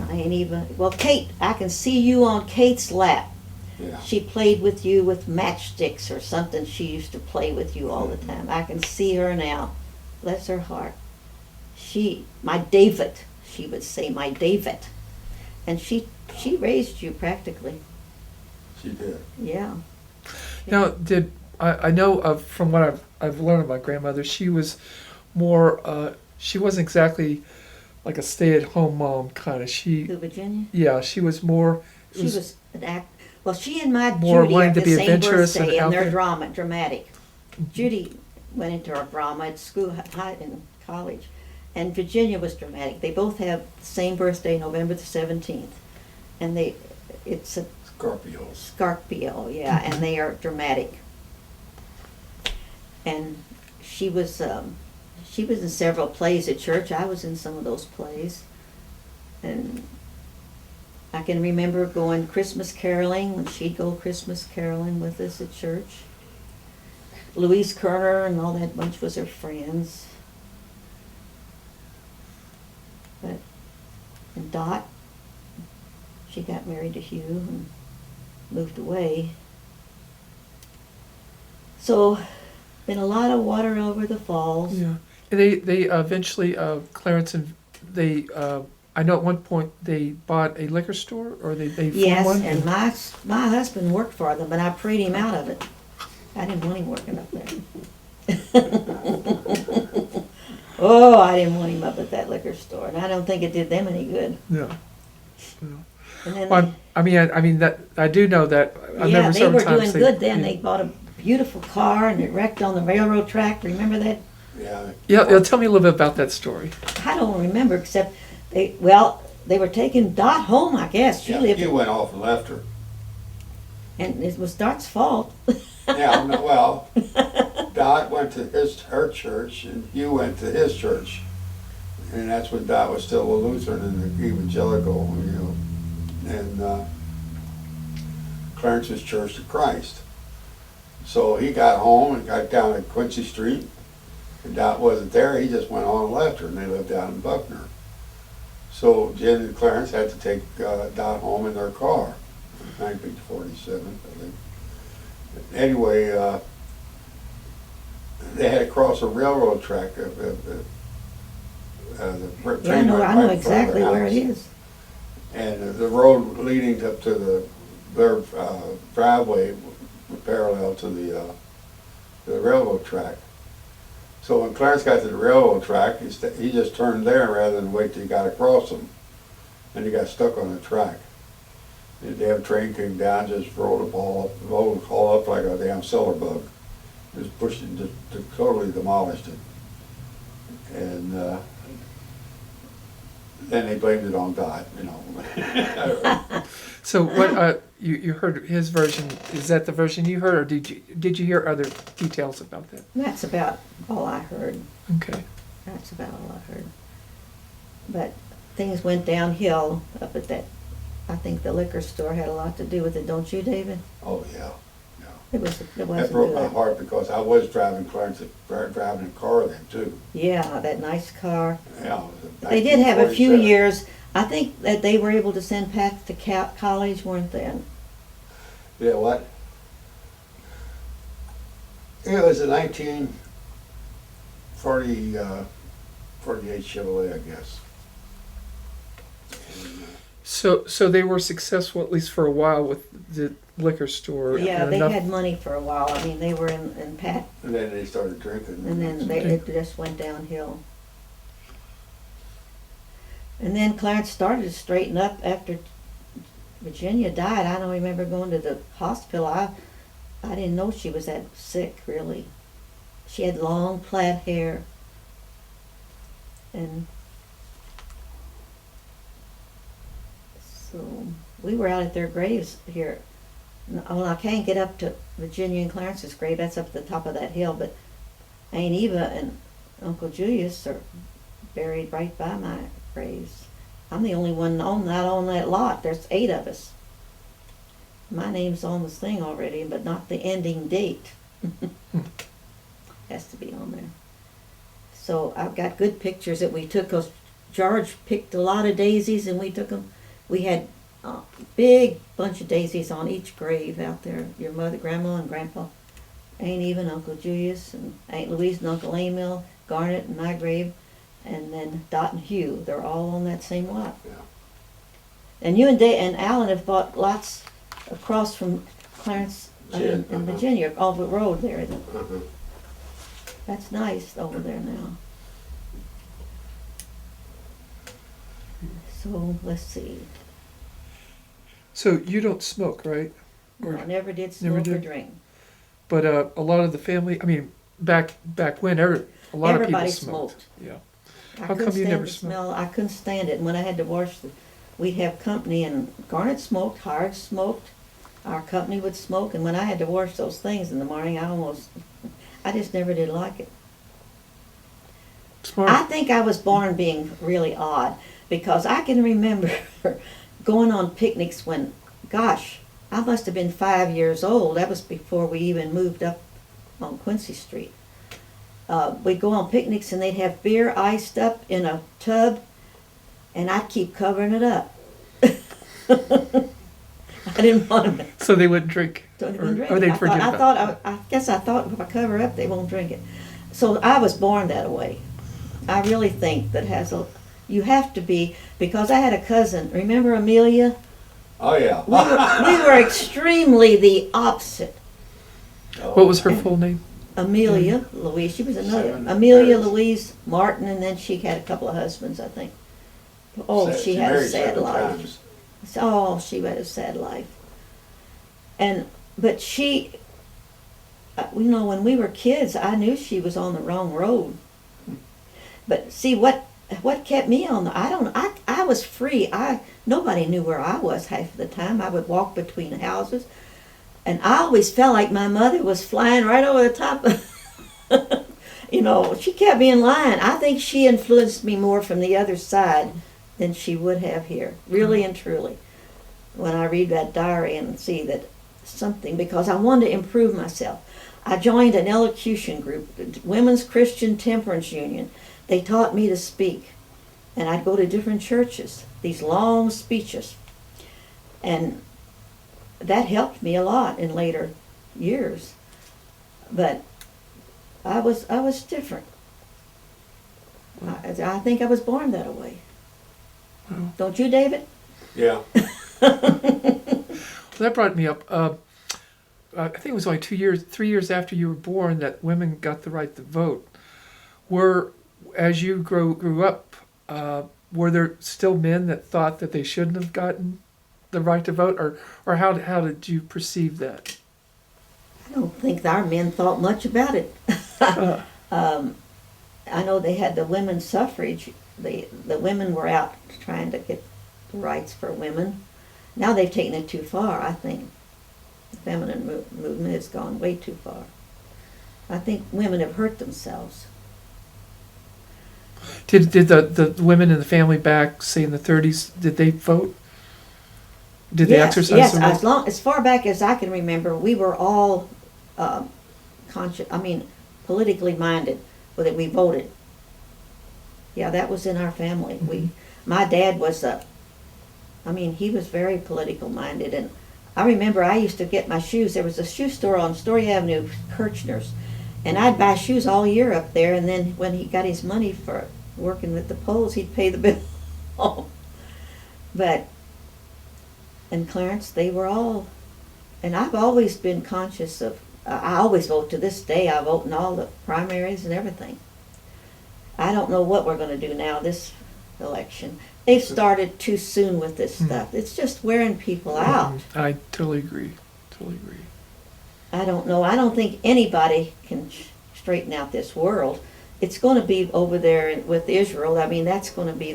I ain't even, well, Kate, I can see you on Kate's lap. Yeah. She played with you with matchsticks or something. She used to play with you all the time. I can see her now. Bless her heart. My David, she would say, my David. And she raised you practically. She did. Yeah. Now, I know from what I've learned about grandmother, she was more. She wasn't exactly like a stay-at-home mom kind of. Who, Virginia? Yeah, she was more. She was an act. Well, she and my More Judy wanting have to the be same adventurous and birthday, out and they're there. dramatic. Judy went into our drama at school, in college. And Virginia was dramatic. They both have the same birthday, November the 17th. And it's a Scorpio. Scorpio, yeah, and they are dramatic. And she was in several plays at church. I was in some of those plays. And I can remember going Christmas caroling, when she'd go Christmas caroling with us at church. Louise Kerner and all that bunch was her friends. And Dot, she got married to Hugh and moved away. So, been a lot of water over the falls. Yeah. And they eventually, Clarence and they, I know at one point they bought a liquor store, or they formed Yes, one. and my husband worked for them, but I prayed him out of it. I didn't want him working up there. Oh, I didn't want him up at that liquor store, and I don't think it did them any good. Yeah. And then Well, I mean that I do know that. I yeah, remember they several were times doing good then. yeah. They bought a beautiful car, and it wrecked on the railroad track. Remember that? Yeah. Yeah, tell me a little bit about that story. I don't remember, except they were taking Dot home, I guess. She Yeah, lived, he went off and left her. and it was Dot's fault. Yeah, no, well, Dot went to her church, and Hugh went to his church. And that's when Dot was still a Lutheran and an evangelical, you know. And Clarence's Church of Christ. So he got home and got down at Quincy Street, and Dot wasn't there. He just went on and left her, and they lived down in Buckner. So Jen and Clarence had to take Dot home in their car, 1947, I think. Anyway, they had to cross a railroad track. The Yeah, I know exactly where it is. And the road leading up to their driveway were parallel to the railroad track. So when Clarence got to the railroad track, he just turned there rather than wait till he got across them. And he got stuck on the track. The damn train came down, just rolled all up like a damn cellar bug. Just pushed it, just totally demolished it. And then they blamed it on Dot, you know. So what you heard his version? Is that the version you heard, or did you hear other details about that? That's about all I heard. Okay. That's about all I heard. But things went downhill up at that. I think the liquor store had a lot to do with it, don't you, David? Oh, yeah. It wasn't That broke my good. heart because I was driving Clarence, driving a car then too. Yeah, that nice car. Yeah, it was They did have a few 1947. years. I think that they were able to send Pat to college, weren't they? Yeah, what? It was a 1948 Chevrolet, I guess. So they were successful at least for a while with the liquor store. Yeah, and they enough- had money for a while. I mean, they were in Pat, And then they started drinking. and then it just went downhill. And then Clarence started to straighten up after Virginia died. I don't remember going to the hospital. I didn't know she was that sick, really. She had long plaid hair. And so we were out at their graves here. Well, I can't get up to Virginia and Clarence's grave. That's up at the top of that hill. But Aunt Eva and Uncle Julius are buried right by my graves. I'm the only one not on that lot. There's 8 of us. My name's on this thing already, but not the ending date. Has to be on there. So I've got good pictures that we took. Cause George picked a lot of daisies, and we took them. We had a big bunch of daisies on each grave out there. Your mother, Grandma, and Grandpa, Aunt Eva, and Uncle Julius, and Aunt Louise, and Uncle Emil, Garnet, and my grave, and then Dot and Hugh. They're all on that same lot. Yeah. And you and Alan have bought lots across from Clarence Jen, and Virginia, off the road there. Uh-huh. That's nice over there now. So let's see. So you don't smoke, right? No, I never did Never smoke or did? drink. But a lot of the family, I mean, back when a lot of people Everybody smoked. smoked. Yeah. I How couldn't come you stand never the smoked? smell. I couldn't stand it. And when I had to wash we'd have company, and Garnet smoked, Hard smoked, our company would smoke, and when I had to wash those things in the morning, I just never did like it. Smart. I think I was born being really odd, because I can remember going on picnics when, gosh, I must have been 5 years old. That was before we even moved up on Quincy Street. We'd go on picnics and they'd have beer iced up in a tub, and I'd keep covering it up. I didn't want to. So they wouldn't drink. Don't even drink Or it. they'd forget about it. I guess I thought if I cover up, they won't drink it. So I was born that way. I really think that you have to be, because I had a cousin. Remember Amelia? Oh, yeah. We were extremely the opposite. What was her full name? Amelia Louise. She was another. Seven Amelia marriages. Louise Martin, and then she had a couple of husbands, I think. Oh, she had a married sad 7 life. times. Oh, she had a sad life. But she, when we were kids, I knew she was on the wrong road. But see, what kept me on I was free. Nobody knew where I was half of the time. I would walk between houses, and I always felt like my mother was flying right over the top of, she kept me in line. I think she influenced me more from the other side than she would have here, really and truly. When I read that diary and see that something, because I wanted to improve myself. I joined an elocution group, the Women's Christian Temperance Union. They taught me to speak, and I'd go to different churches, these long speeches, and that helped me a lot in later years. But I was different. I think I was born that way. Wow. Don't you, David? Yeah. That brought me up. I think it was only 3 years after you were born that women got the right to vote. As you grew up, were there still men that thought that they shouldn't have gotten the right to vote, or how did you perceive that? I don't think our men thought much about it. I know they had the women's suffrage. The women were out trying to get rights for women. Now they've taken it too far, I think. The feminine movement has gone way too far. I think women have hurt themselves. Did the women in the family back, say in the 30s, did they vote? Did they exercise Yes, their right? as far back as I can remember, we were all politically minded, that we voted. Yeah, that was in our family. Mm-hmm. My dad was he was very political minded, and I remember I used to get my shoes. There was a shoe store on Story Avenue, Kirchner's, and I'd buy shoes all year up there, and then when he got his money for working with the polls, he'd pay the bill. And Clarence, they were all, and I've always been conscious of, I always vote to this day. I vote in all the primaries and everything. I don't know what we're going to do now, this election. They've started too soon with this stuff. It's just wearing people out. I totally agree. I don't know. I don't think anybody can straighten out this world. It's going to be over there with Israel. That's going to be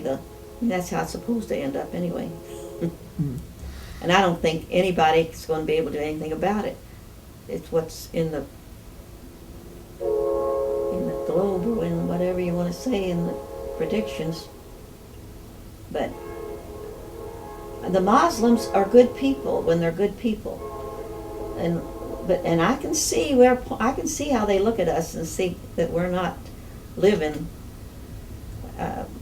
that's how it's supposed to end up anyway. And I don't think anybody's going to be able to do anything about it. It's what's in the globe, or in whatever you want to say, in the predictions. But the Muslims are good people when they're good people, and I can see how they look at us and see that we're not living.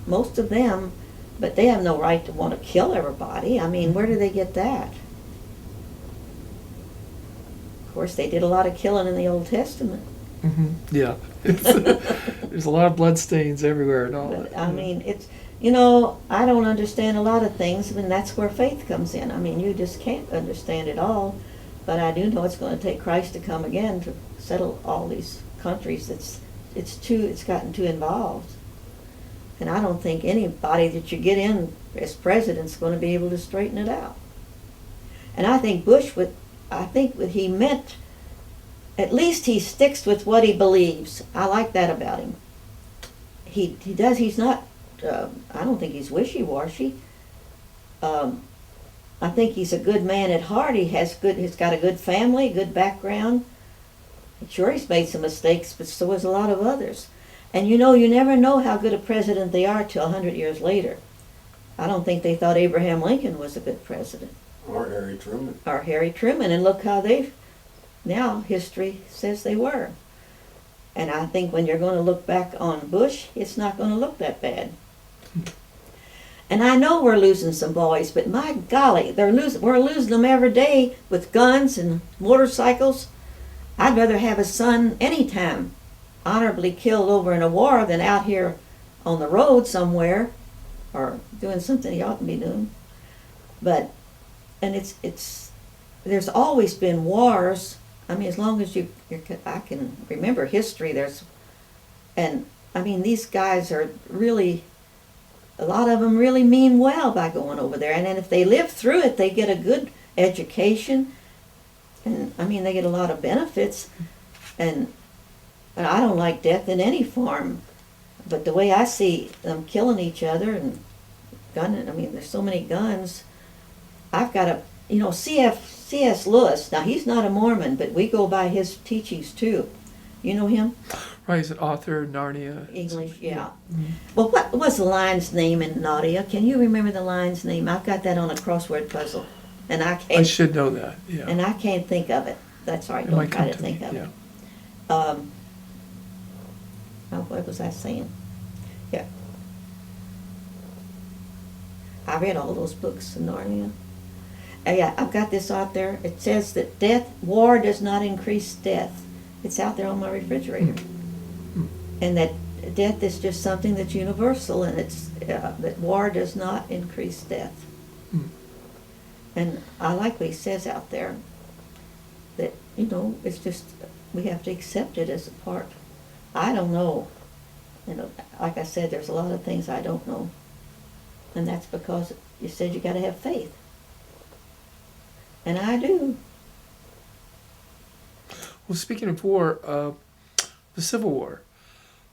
Most of them, but they have no right to want to kill everybody. Where do they get that? Of course, they did a lot of killing in the Old Testament. Mm-hmm. Yeah, there's a lot of blood stains everywhere and all But, that. it's, I don't understand a lot of things, and that's where faith comes in. You just can't understand it all, but I do know it's going to take Christ to come again to settle all these countries. It's gotten too involved, and I don't think anybody that you get in as president's going to be able to straighten it out. And I think Bush what he meant, at least he sticks with what he believes. I like that about him. He does. He's not. I don't think he's wishy-washy. I think he's a good man at heart. He's got a good family, good background. Sure, he's made some mistakes, but so has a lot of others. And you never know how good a president they are till 100 years later. I don't think they thought Abraham Lincoln was a good president. Or Harry Truman. Or Harry Truman, and look how now history says they were. And I think when you're going to look back on Bush, it's not going to look that bad. And I know we're losing some boys, but my golly, we're losing them every day with guns and motorcycles. I'd rather have a son anytime honorably killed over in a war than out here on the road somewhere or doing something he ought to be doing. But, and it's there's always been wars. I mean, as long as I can remember history, these guys are really, a lot of them really mean well by going over there. And then if they live through it, they get a good education. And, they get a lot of benefits. And I don't like death in any form. But the way I see them killing each other and gunning, there's so many guns. I've got a, C.S. Lewis, now he's not a Mormon, but we go by his teachings too. You know him? Right, he's an author, Narnia. English, yeah. Mm-hmm. Well, what was the lion's name in Narnia? Can you remember the lion's name? I've got that on a crossword puzzle, and I can't. I should know that. Yeah. And I can't think of it. That's all right. It might Don't try come to to me, think of yeah. it. What was I saying? Yeah. I read all those books in Narnia. Yeah, I've got this out there. It says that war does not increase death. It's out there on my refrigerator. And that death is just something that's universal, and it's that war does not increase death. And I like what he says out there, that, it's just, we have to accept it as a part. I don't know. Like I said, there's a lot of things I don't know. And that's because you said you got to have faith. And I do. Well, speaking of war, the Civil War,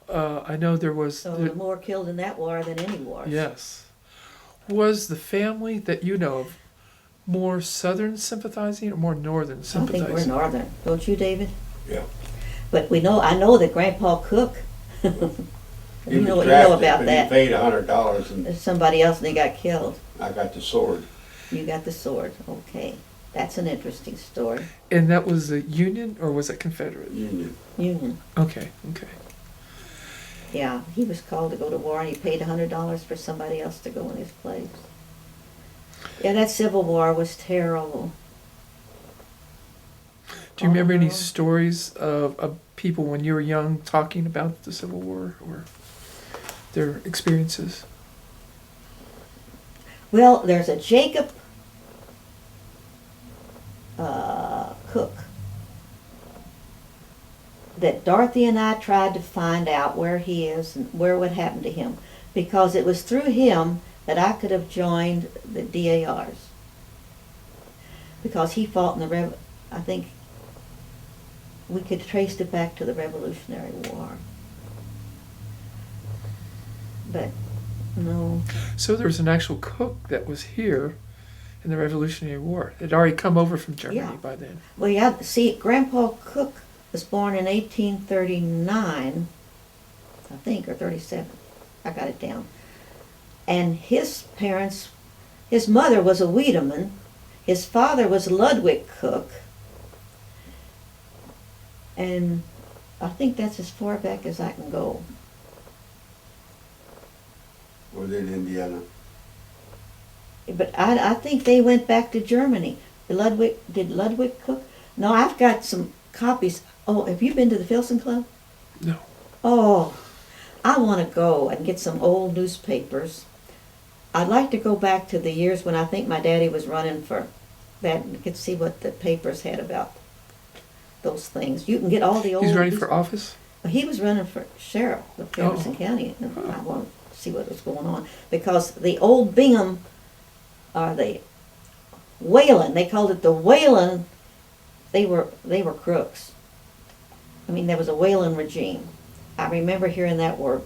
I know there was... So there were more killed in that war than any war. Yes. Was the family that you know of more Southern sympathizing or more Northern sympathizing? I think we're Northern. Don't you, David? Yeah. But I know that Grandpa Cook, He you know was what you know drafted, about but that. He paid $100 and There's somebody else and he got killed. I got the sword. You got the sword. Okay. That's an interesting story. And that was the Union or was it Confederate? Union. Okay. Yeah, he was called to go to war and he paid $100 for somebody else to go in his place. Yeah, that Civil War was terrible. Do you remember any stories of people when you were young talking about the Civil War or their experiences? Well, there's a Jacob Cook that Dorothy and I tried to find out where he is and what happened to him, because it was through him that I could have joined the DARs, because he fought in I think we could trace it back to the Revolutionary War. But no. So there was an actual cook that was here in the Revolutionary War. It had already come over from Germany by then. Well, yeah, see, Grandpa Cook was born in 1839, I think, or 37. I got it down. And his mother was a Wiedemann. His father was Ludwig Cook. And I think that's as far back as I can go. Was in Indiana. But I think they went back to Germany. Did Ludwig Cook? No, I've got some copies. Oh, have you been to the Filson Club? No. Oh, I want to go and get some old newspapers. I'd like to go back to the years when I think my daddy was running for that and could see what the papers had about those things. You can get all the old... He's running for office? He was running for sheriff of Jefferson County, and I wanted to see what was going on. Because the old Bingham, or the Whalen, they called it the Whalen, they were crooks. I mean, there was a whaling regime. I remember hearing that word.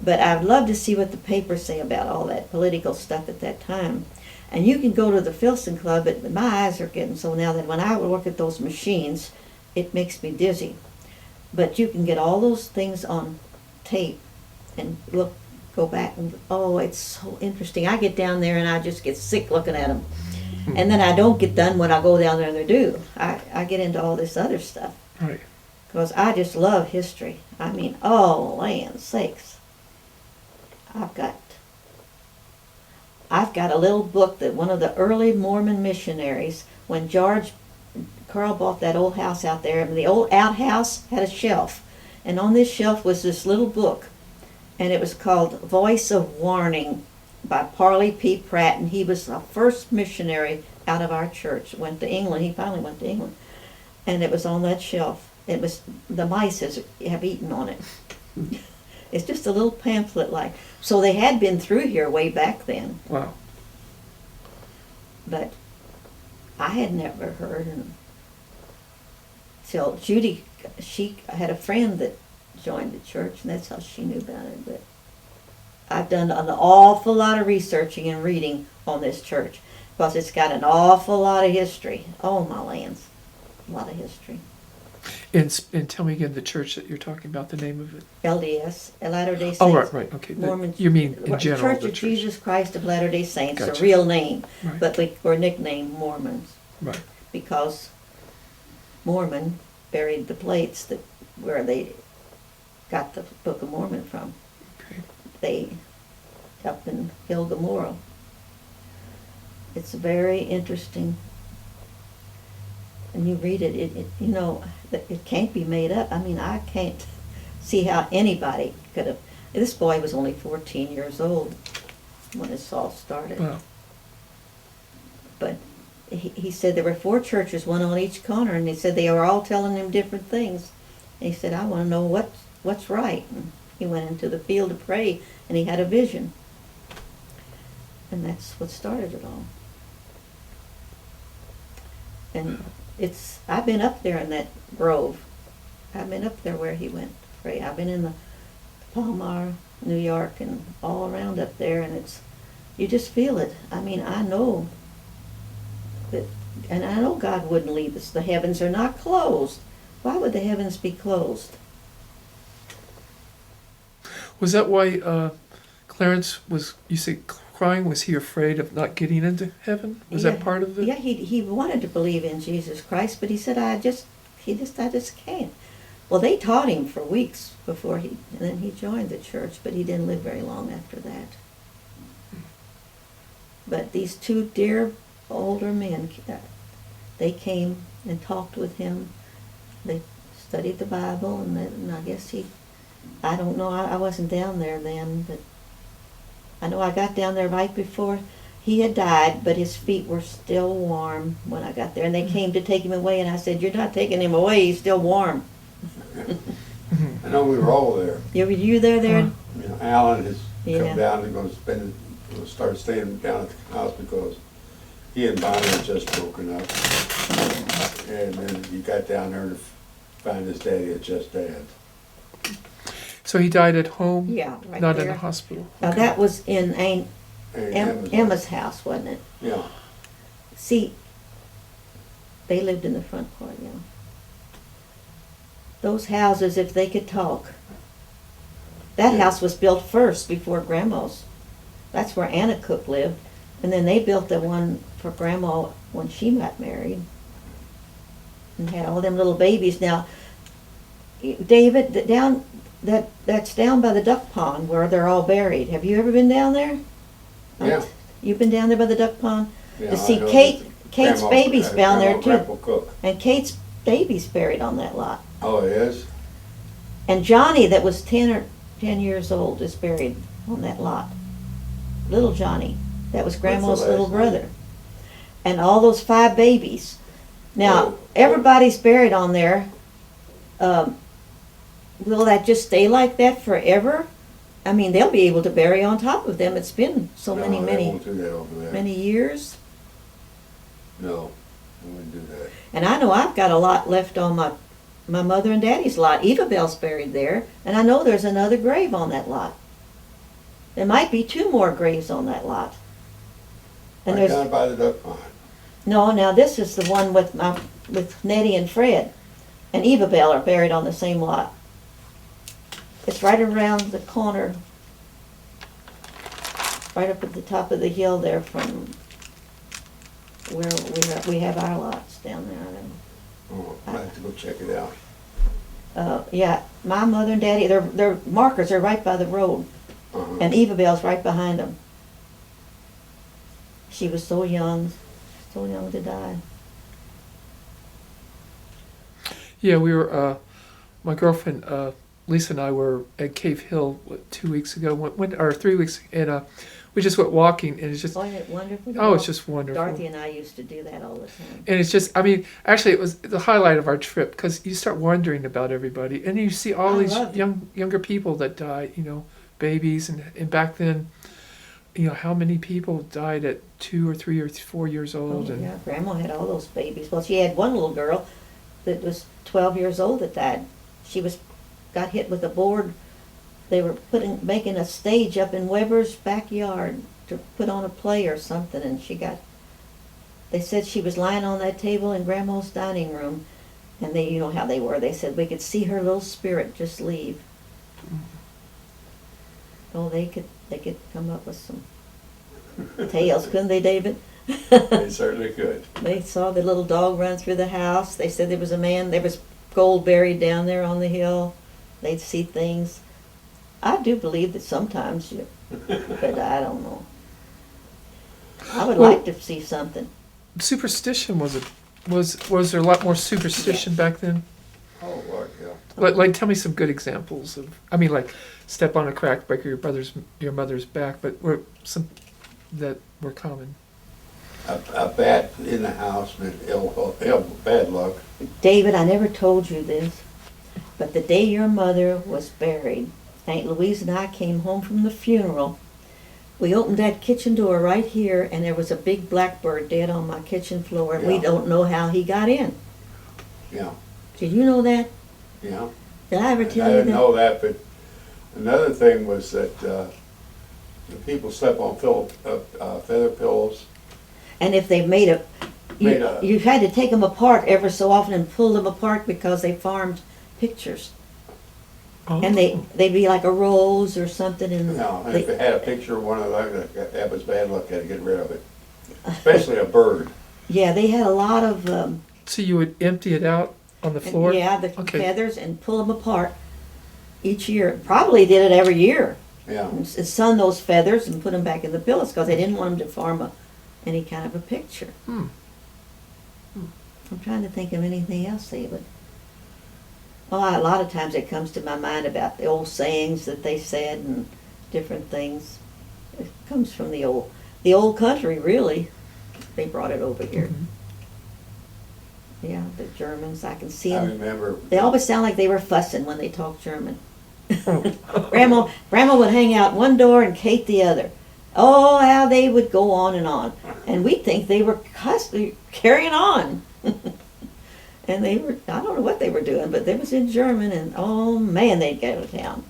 But I'd love to see what the papers say about all that political stuff at that time. And you can go to the Filson Club, but my eyes are getting so now that when I look at those machines, it makes me dizzy. But you can get all those things on tape and go back and, oh, it's so interesting. I get down there and I just get sick looking at them. And then I don't get done when I go down there and they do. I get into all this other stuff. Right. Because I just love history. I mean, oh, land sakes. I've got a little book that one of the early Mormon missionaries, when Carl bought that old house out there, and the old outhouse had a shelf. And on this shelf was this little book, and it was called Voice of Warning by Parley P. Pratt, and he was the first missionary out of our church. Went to England. He finally went to England. And it was on that shelf. It was, the mice have eaten on it. It's just a little pamphlet like. So they had been through here way back then. Wow. But I had never heard. Until Judy, she had a friend that joined the church, and that's how she knew about it. But I've done an awful lot of researching and reading on this church because it's got an awful lot of history. Oh, my lands. A lot of history. And tell me again the church that you're talking about, the name of it. LDS, Latter-day Saints. Oh, right, okay. Mormon, You mean in general, Church of Jesus Christ of Latter-day Saints, Gotcha. a real name, Right. but we're nicknamed Mormons Right. because Mormon buried the plates where they got the Book of Mormon from. Okay. They up in Gilgamore. It's very interesting. And you read it, you know, it can't be made up. I mean, I can't see how anybody could have. This boy was only 14 years old when this all started. Wow. But he said there were 4 churches, one on each corner, and he said they were all telling him different things. And he said, I want to know what's right. And he went into the field to pray, and he had a vision. And that's what started it all. And I've been up there in that grove. I've been up there where he went to pray. I've been in the Palmar, New York, and all around up there, and you just feel it. I mean, I know that, and I know God wouldn't leave us. The heavens are not closed. Why would the heavens be closed? Was that why Clarence was, you say, crying? Was he afraid of not getting into heaven? Was that part of it? Yeah, he wanted to believe in Jesus Christ, but he said, I just can't. Well, they taught him for weeks before and then he joined the church, but he didn't live very long after that. But these 2 dear older men, they came and talked with him. They studied the Bible, and I guess I don't know, I wasn't down there then, but I know I got down there right before he had died, but his feet were still warm when I got there. And they came to take him away, and I said, you're not taking him away, he's still warm. I know we were all there. You there? You know, Alan has Yeah. come down and start staying down at the house because he and Bonnie had just broken up. And then he got down there to find his daddy had just died. So he died at home? Yeah, right Not there. in a hospital? Now Okay. that was in And Emma's house, wasn't it? Yeah. See, they lived in the front part, yeah. Those houses, if they could talk. That Yeah. house was built first before Grandma's. That's where Anna Cook lived. And then they built the one for Grandma when she got married. And had all them little babies. Now, David, that's down by the duck pond where they're all buried. Have you ever been down there? Yeah. You've been down there by the duck pond? Yeah, To see I know Kate's Grandma- baby's down there Grandma too. Grandpa Cook. And Kate's baby's buried on that lot. Oh, it is? And Johnny, that was 10 years old, is buried on that lot. Little Johnny, that was Grandma's last little name? brother. And all those 5 babies. Now, Oh. everybody's buried on there. Will that just stay like that forever? I mean, they'll be able to bury on top of them. It's been so No, many, they many, won't do that over there. many years. No, they wouldn't do that. And I know I've got a lot left on my my mother and daddy's lot. Eva Bell's buried there, and I know there's another grave on that lot. There might be 2 more graves on that lot. And Right there's down by the duck pond. no. Now this is the one with Nettie and Fred, and Eva Bell are buried on the same lot. It's right around the corner, right up at the top of the hill there from where we have our lots down there. Oh, I have to go check it out. Yeah, my mother and daddy, their markers are right by the road, Uh-huh. and Eva Bell's right behind them. She was so young to die. Yeah, we were, my girlfriend, Lisa and I were at Cave Hill, 2 weeks ago, or 3 weeks, and we just went walking, and it's just, Isn't it wonderful? oh, it's just wonderful. Dorothy and I used to do that all the time. And it's just, I mean, actually, it was the highlight of our trip, because you start wondering about everybody, and you see all I these loved it. younger people that die, babies, and back then, how many people died at 2 or 3 or 4 years old, Oh, and yeah, Grandma had all those babies. Well, she had one little girl that was 12 years old that died. She got hit with a board. They were making a stage up in Weber's backyard to put on a play or something, and they said she was lying on that table in Grandma's dining room, and you know how they were. They said we could see her little spirit just leave. Oh, they could come up with some tales, couldn't they, David? They certainly could. They saw the little dog run through the house. They said there was gold buried down there on the hill. They'd see things. I do believe that sometimes, but I don't know. I would like to see something. superstition was there a lot more superstition back then? Oh, Lord, yeah. Like, tell me some good examples of. I mean, like, step on a crack, break your mother's back, but were some that were common. A bat in the house meant bad luck. David, I never told you this, but the day your mother was buried, Aunt Louise and I came home from the funeral. We opened that kitchen door right here, and there was a big blackbird dead on my kitchen floor, and we Yeah. don't know how he got in. Yeah, Did you know that? yeah. Did I ever I tell you didn't that? know that, but another thing was that the people slept on feather pillows. And if they you had to take them apart ever so often and pull them apart because they farmed pictures. Oh. And they'd be like a rose or something, and No, and if they had a picture of one of them, that was bad luck. Had to get rid of it, especially a bird. yeah, they had a lot of So you would empty it out on the floor? yeah, the Okay. feathers, and pull them apart each year. Probably did it every year. Yeah, And sun those feathers and put them back in the pillows because they didn't want them to form any kind of a picture. Hmm. I'm trying to think of anything else they would. Well, a lot of times it comes to my mind about the old sayings that they said and different things. It comes from the old country, really. They brought it over here. Mhm. Yeah, the Germans, I can see I them. remember. They always sound like they were fussing when they talk German. Oh. Grandma would hang out one door and Kate the other. Oh, how they would go on. And we'd think they were carrying on. And they were, I don't know what they were doing, but they was in German, and oh man, they'd go to town.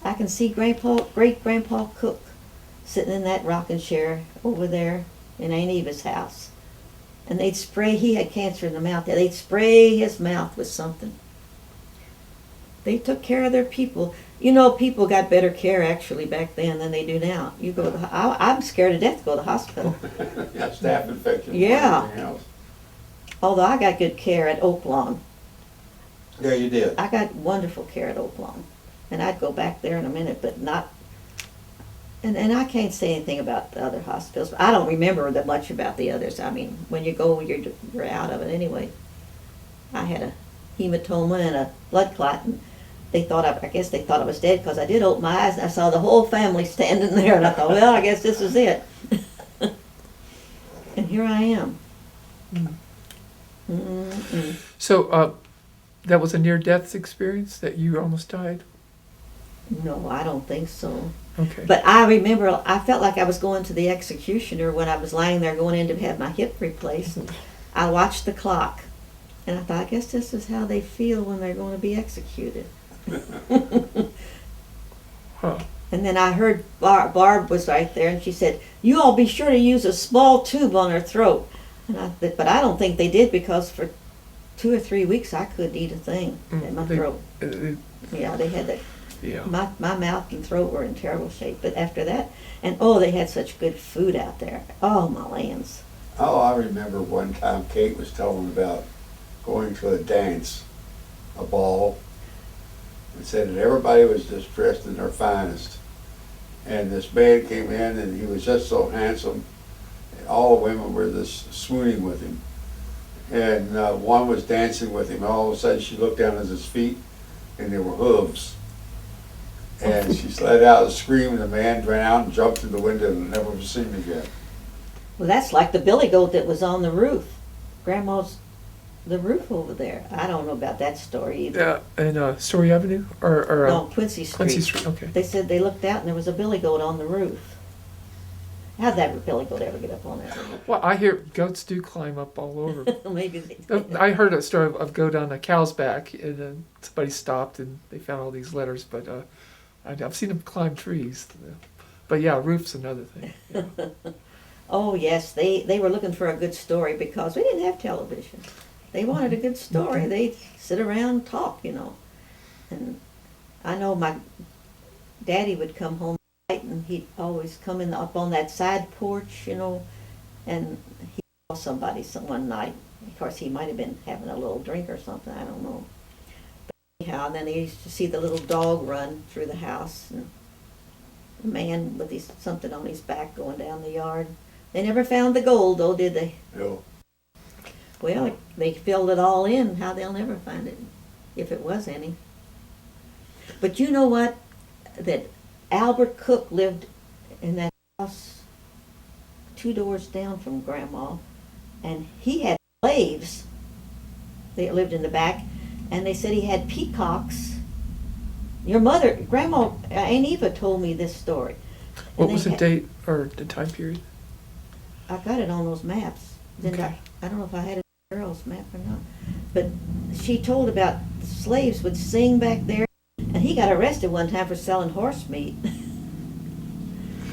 I can see great-grandpa Cook sitting in that rocking chair over there in Aunt Eva's house. And they'd spray, he had cancer in the mouth, they'd spray his mouth with something. They took care of their people. You know, people got better care actually back then than they do now. You go to I'm scared to death to go to the hospital. Yeah, staph infection. Yeah. Everything else. Although I got good care at Oak Lawn. Yeah, you did. I got wonderful care at Oak Lawn. And I'd go back there in a minute, but not. And I can't say anything about the other hospitals. I don't remember that much about the others. I mean, when you go, you're out of it anyway. I had a hematoma and a blood clot, and I guess they thought I was dead because I did open my eyes and I saw the whole family standing there, and I thought, well, I guess this is it. And here I am. Mm-mm. So that was a near-death experience that you almost died? No, I don't think so. Okay. But I remember, I felt like I was going to the executioner when I was lying there going in to have my hip replaced. I watched the clock. And I thought, I guess this is how they feel when they're going to be executed. Huh. And then I heard Barb was right there, and she said, "You all be sure to use a small tube on her throat." And I said, but I don't think they did, because for 2 or 3 weeks I couldn't eat a thing in my throat. Yeah, they had that. Yeah. My mouth and throat were in terrible shape. But after that, and oh, they had such good food out there. Oh, my lands. Oh, I remember one time Kate was telling about going to a dance, a ball, and said that everybody was just dressed in their finest. And this man came in, and he was just so handsome. And all the women were just swooning with him. And one was dancing with him. All of a sudden, she looked down at his feet, and there were hooves. And she let out a scream, and the man ran out and jumped through the window and never was seen again. Well, that's like the billy goat that was on the roof. Grandma's, the roof over there. I don't know about that story either. Yeah, and Story Avenue or No, Quincy Street. Quincy Street. Okay. They said they looked out and there was a billy goat on the roof. How'd that billy goat ever get up on that roof? Well, I hear goats do climb up all over. Maybe they did. I heard a story of go down a cow's back, and then somebody stopped and they found all these letters. But I've seen them climb trees. But yeah, roof's another thing. Yeah. Oh yes, they were looking for a good story because we didn't have television. They wanted a good story. They'd sit around and talk, you know. And I know my daddy would come home at night, and he'd always come in up on that side porch, you know, and he saw somebody one night. Of course, he might have been having a little drink or something. I don't know. But anyhow, and then he used to see the little dog run through the house, and a man with something on his back going down the yard. They never found the gold, though, did they? No. Well, they filled it all in. How they'll never find it, if it was any. But you know what? That Albert Cook lived in that house 2 doors down from Grandma, and he had slaves. They lived in the back, and they said he had peacocks. Your mother, Grandma, Aunt Eva told me this story. What was the date or the time period? I got it on those maps. Then Okay. I don't know if I had it on Earl's map or not. But she told about the slaves would sing back there, and he got arrested one time for selling horse meat.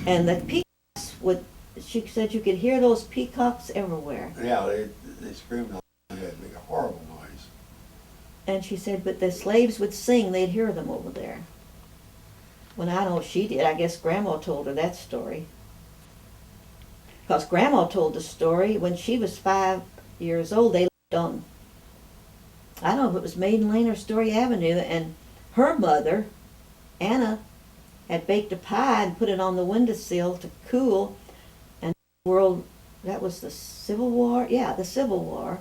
And the peacocks would, she said you could hear those peacocks everywhere. Yeah, they screamed all the time. They make a horrible noise. And she said, but the slaves would sing, they'd hear them over there. Well, I know she did. I guess Grandma told her that story. Because Grandma told the story when she was 5 years old. They lived on, I don't know if it was Maiden Lane or Story Avenue, and her mother, Anna, had baked a pie and put it on the windowsill to cool. And the world, that was the Civil War? Yeah, the Civil War.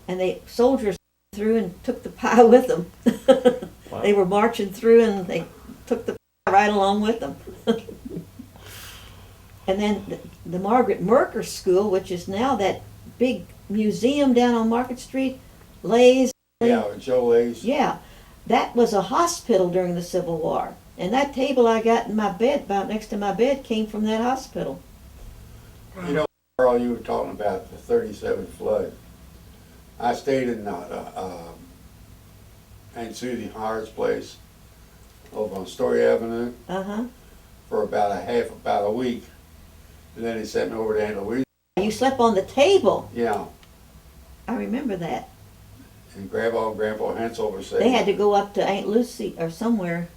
And the soldiers through and took the pie with them. Wow. They were marching through and they took the pie right along with them. And then the Margaret Merker School, which is now that big museum down on Market Street, Lay's. Yeah, Joe Lay's. Yeah, that was a hospital during the Civil War. And that table I got in my bed, about next to my bed, came from that hospital. You know, Carl, you were talking about the 37 flood. I stayed in Aunt Susie Howard's place over on Story Avenue Uh-huh. for about a week. And then he sent me over to Aunt Louise. You slept on the table. Yeah. I remember that. And Grandma and Grandpa Hansel were saying They had to go up to Aunt Lucy or somewhere.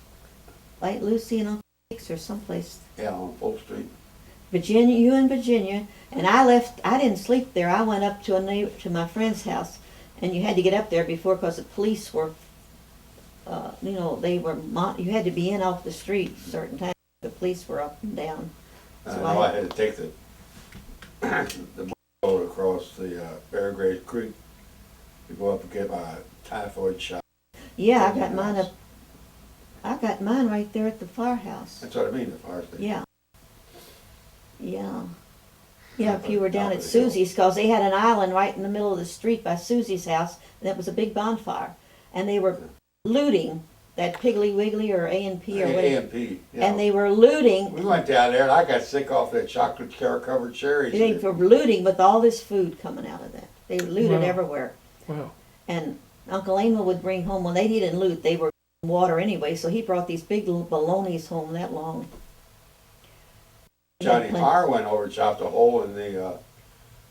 Aunt Lucy and Uncle Dick's or someplace. Yeah, on Full Street. Virginia, you in Virginia, and I didn't sleep there. I went up to my friend's house, and you had to get up there before, because the police were, you had to be in off the street a certain time. The police were up and down. I So know I had to take the boat across the Fairgrave Creek to go up and get my typhoid shot. Yeah, I got mine up. I got mine right there at the firehouse. That's what I mean, the fire station. Yeah. Yeah. Yeah, if you were down Top at of the hill. Susie's, because they had an island right in the middle of the street by Susie's house, and it was a big bonfire. And they were looting that Piggly Wiggly or A&P or whatever. A&P, yeah. And they were looting. We went down there and I got sick off that chocolate covered cherries. They were looting with all this food coming out of that. They looted Wow. everywhere. Wow. And Uncle Emil would bring home, when they needed loot, they were water anyway, so he brought these big little balonies home that long. Johnny Parr went over and chopped a hole in the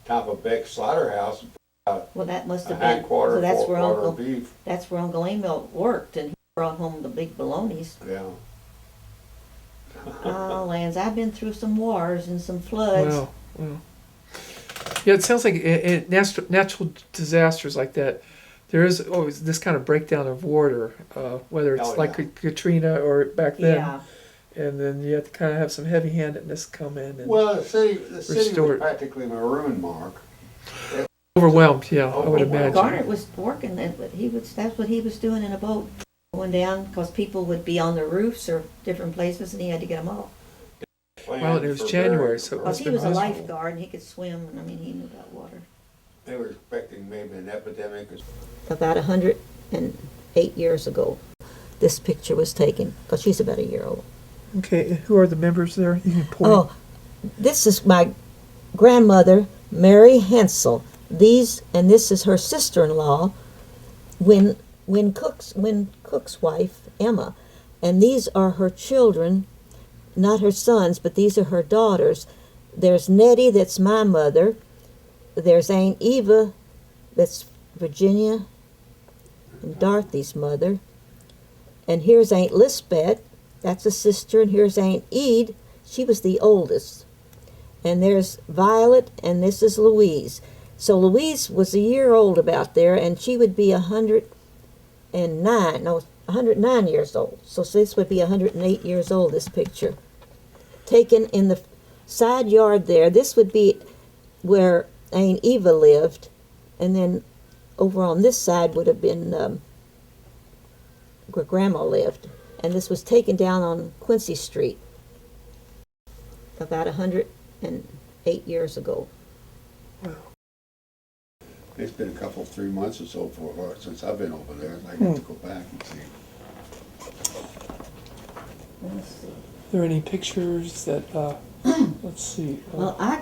top of Beck's slaughterhouse. Well, that must have A been, hand quarter, so that's full where quarter Uncle, of beef. that's where Uncle Emil worked, and he brought home the big balonies. Yeah. Oh, lands, I've been through some wars and some floods. Well. Yeah, it sounds like in natural disasters like that, there is always this kind of breakdown of order, whether it's Oh, like yeah. Katrina or back then. Yeah, And then you have to kind of have some heavy-handedness come in and Well, the city was Restored. practically marooned, Mark. overwhelmed. Yeah, I would And imagine. Garnet was working that, but that's what he was doing in a boat, going down, because people would be on the roofs or different places, and he had to get them off. Well, and it was January, so it Because must he have was been a miserable. lifeguard, and he could swim, and I mean, he knew about water. They were expecting maybe an epidemic. About 108 years ago, this picture was taken, because she's about a year old. Okay, who are the members there? You can point. Oh, this is my grandmother, Mary Hensel. This is her sister-in-law, when Cook's wife, Emma. And these are her children, not her sons, but these are her daughters. There's Nettie, that's my mother. There's Aunt Eva, that's Virginia and Dorothy's mother. And here's Aunt Lisbeth, that's a sister, and here's Aunt Ede, she was the oldest. And there's Violet, and this is Louise. So Louise was a year old about there, and she would be 109 years old. So this would be 108 years old, this picture. Taken in the side yard there. This would be where Aunt Eva lived, and then over on this side would have been where Grandma lived. And this was taken down on Quincy Street about 108 years ago. It's been 3 months or so since I've been over there. I got to go back and see. Let's see. Are there any pictures that, let's see. Well, I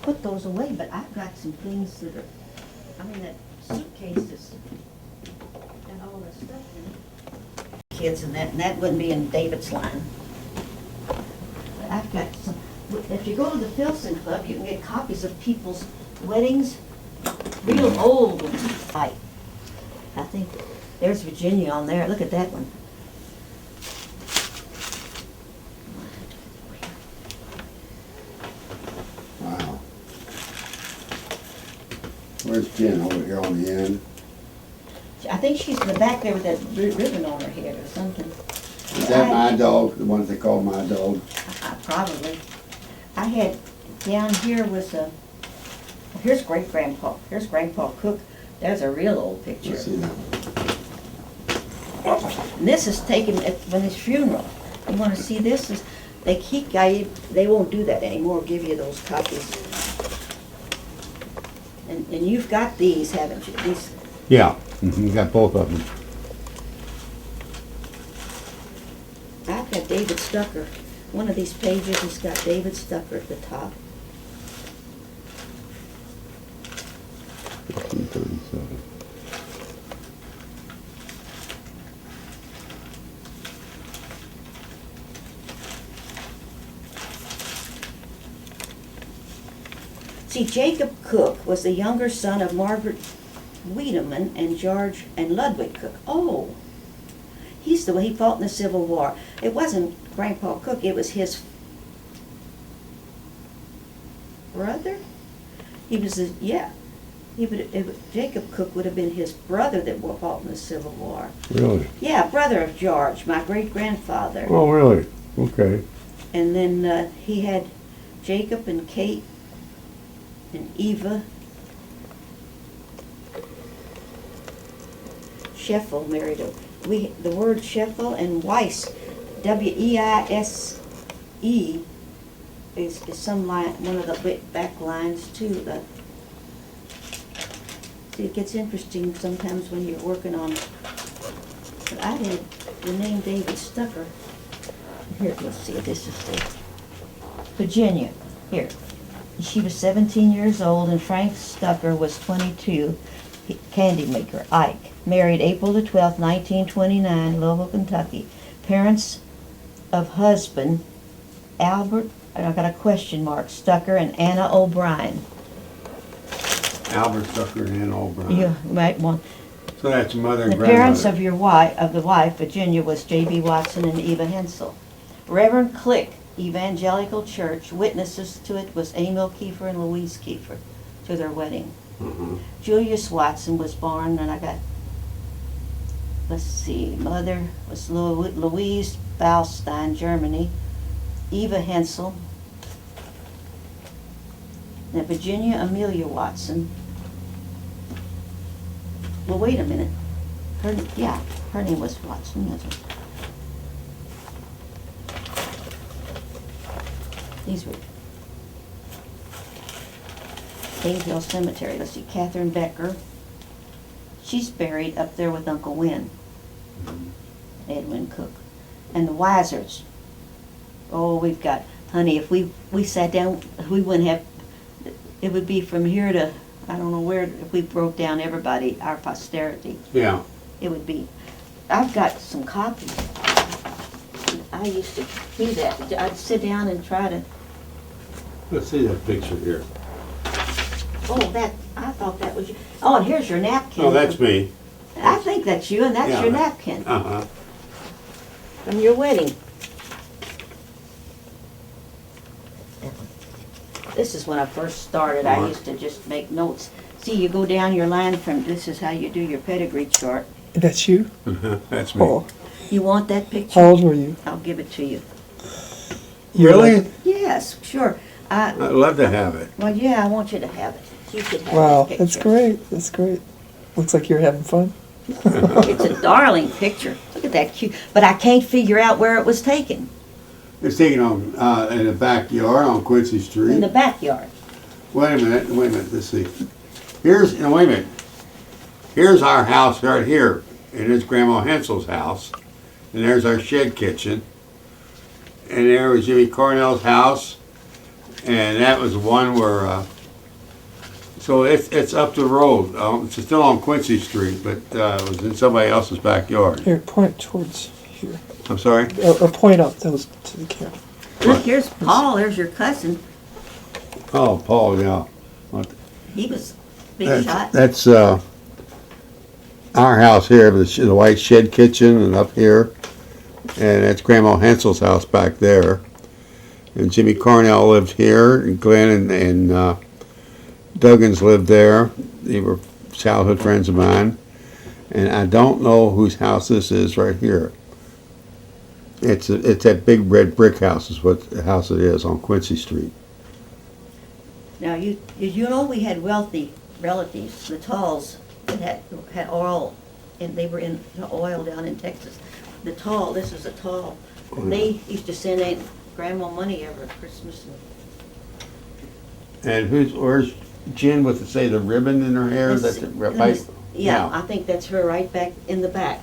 put those away, but I've got some things that that suitcases and all that stuff in it. Kids and that wouldn't be in David's line. But I've got some, if you go to the Filson Club, you can get copies of people's weddings, real old ones. I think there's Virginia on there. Look at that one. Wow. Where's Jen? Over here on the end? I think she's in the back there with that ribbon on her head or something. Is that my dog? The one that they call my dog? Probably. I had, down here was here's great-grandpa. Here's Grandpa Cook. There's a real old picture. Let's see that. And this is taken at when his funeral. You want to see this? They won't do that anymore. Give you those copies. And you've got these, haven't you? These. Yeah, you got both of them. I've got David Stucker. One of these pages has got David Stucker at the top. 1937. See, Jacob Cook was the younger son of Margaret Wiedemann and George and Ludwig Cook. Oh, he's the one he fought in the Civil War. It wasn't Grandpa Cook, it was his brother? Jacob Cook would have been his brother that fought in the Civil War. Really? Yeah, brother of George, my great-grandfather. Oh, really? Okay. And then he had Jacob and Kate and Eva Scheffel married her. The word Scheffel and Weiss, W-E-I-S-E, is some line, one of the back lines too. See, it gets interesting sometimes when you're working on. But I had the name David Stucker. Here, let's see. This is Virginia. Here. She was 17 years old, and Frank Stucker was 22. candy maker, Ike. Married April the 12th, 1929, Louisville, Kentucky. Parents of husband, Albert, I got a question mark, Stucker and Anna O'Brien. Albert Stucker and Ann O'Brien. You might want. So that's mother and The grandmother. parents of the wife, Virginia, was J.B. Watson and Eva Hensel. Reverend Click, Evangelical Church. Witnesses to it was Emil Kiefer and Louise Kiefer to their wedding. Mhm. Julius Watson was born, and I got, let's see, mother was Louise Baustein, Germany. Eva Hensel. Now Virginia Amelia Watson. Well, wait a minute. Her name was Watson. These were Cave Hill Cemetery. Let's see, Catherine Becker. She's buried up there with Uncle Win, Edwin Cook. And the Wisers. Oh, we've got, honey, if we sat down, we wouldn't have, it would be from here to, I don't know where, if we broke down everybody, our posterity, Yeah. it would be, I've got some copies. I used to do that. I'd sit down and try to, Let's see that picture here. I thought that was you. Oh, and here's your napkin. Oh, that's me. I think that's you, and that's Yeah. your napkin Uh-huh. from your wedding. This is when I first started. I Right. used to just make notes. See, you go down your line from, this is how you do your pedigree chart. That's you? That's me. Oh, You want that picture? how old were you? I'll give it to you. You were Really? like- Yes, sure. I'd love to have it. Well, yeah, I want you to have it. You should have Wow, that picture. that's great. That's great. Looks like you're having fun. It's a darling picture. Look at that cute. But I can't figure out where it was taken. It's taken on in the backyard on Quincy Street. In the backyard. Wait a minute. Let's see. Wait a minute. Here's our house right here, and it's Grandma Hensel's house, and there's our shed kitchen, and there was Jimmy Cornell's house, and that was the one where. So it's up the road. It's still on Quincy Street, but it was in somebody else's backyard. Here, point towards here. I'm sorry. Or point up those to the camera. Look, here's Paul. There's your cousin. Oh, Paul, yeah. He was big shot. That's our house here, the white shed kitchen, and up here, and that's Grandma Hensel's house back there. And Jimmy Cornell lived here, and Glenn and Duggins lived there. They were childhood friends of mine. And I don't know whose house this is right here. It's that big red brick house is what the house it is on Quincy Street. Now, you know we had wealthy relatives, the Talls, that had oil, and they were in the oil down in Texas. The Tall, this is a Tall. They used to send Aunt Grandma money every Christmas. And where's Jen with the ribbon in her hair? That's it, right? Yeah, I think that's her right back in the back.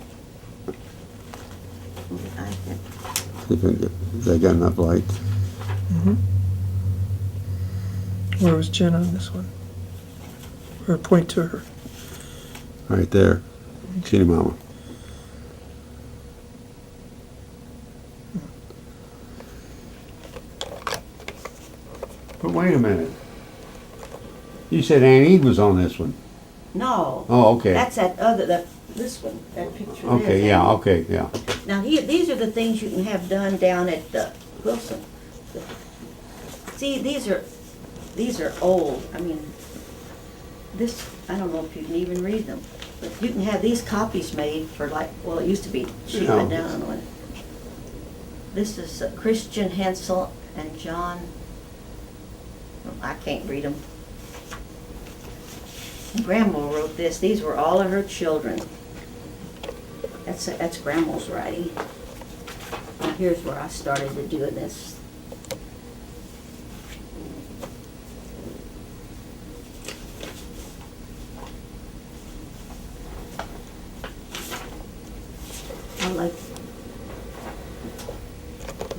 They got enough light. Where was Jen on this one? Or point to her. Right there. See the mama. But wait a minute. You said Aunt Eve was on this one. No. Oh, okay. That's this one, that picture there. Okay, yeah, okay, yeah. Now, these are the things you can have done down at Wilson. See, these are old. I mean, I don't know if you can even read them, but you can have these copies made for it used to be cheap, Yeah. but now I don't know what. This is Christian Hensel and John, I can't read them. Grandma wrote this. These were all of her children. That's Grandma's writing. Now here's where I started to do this.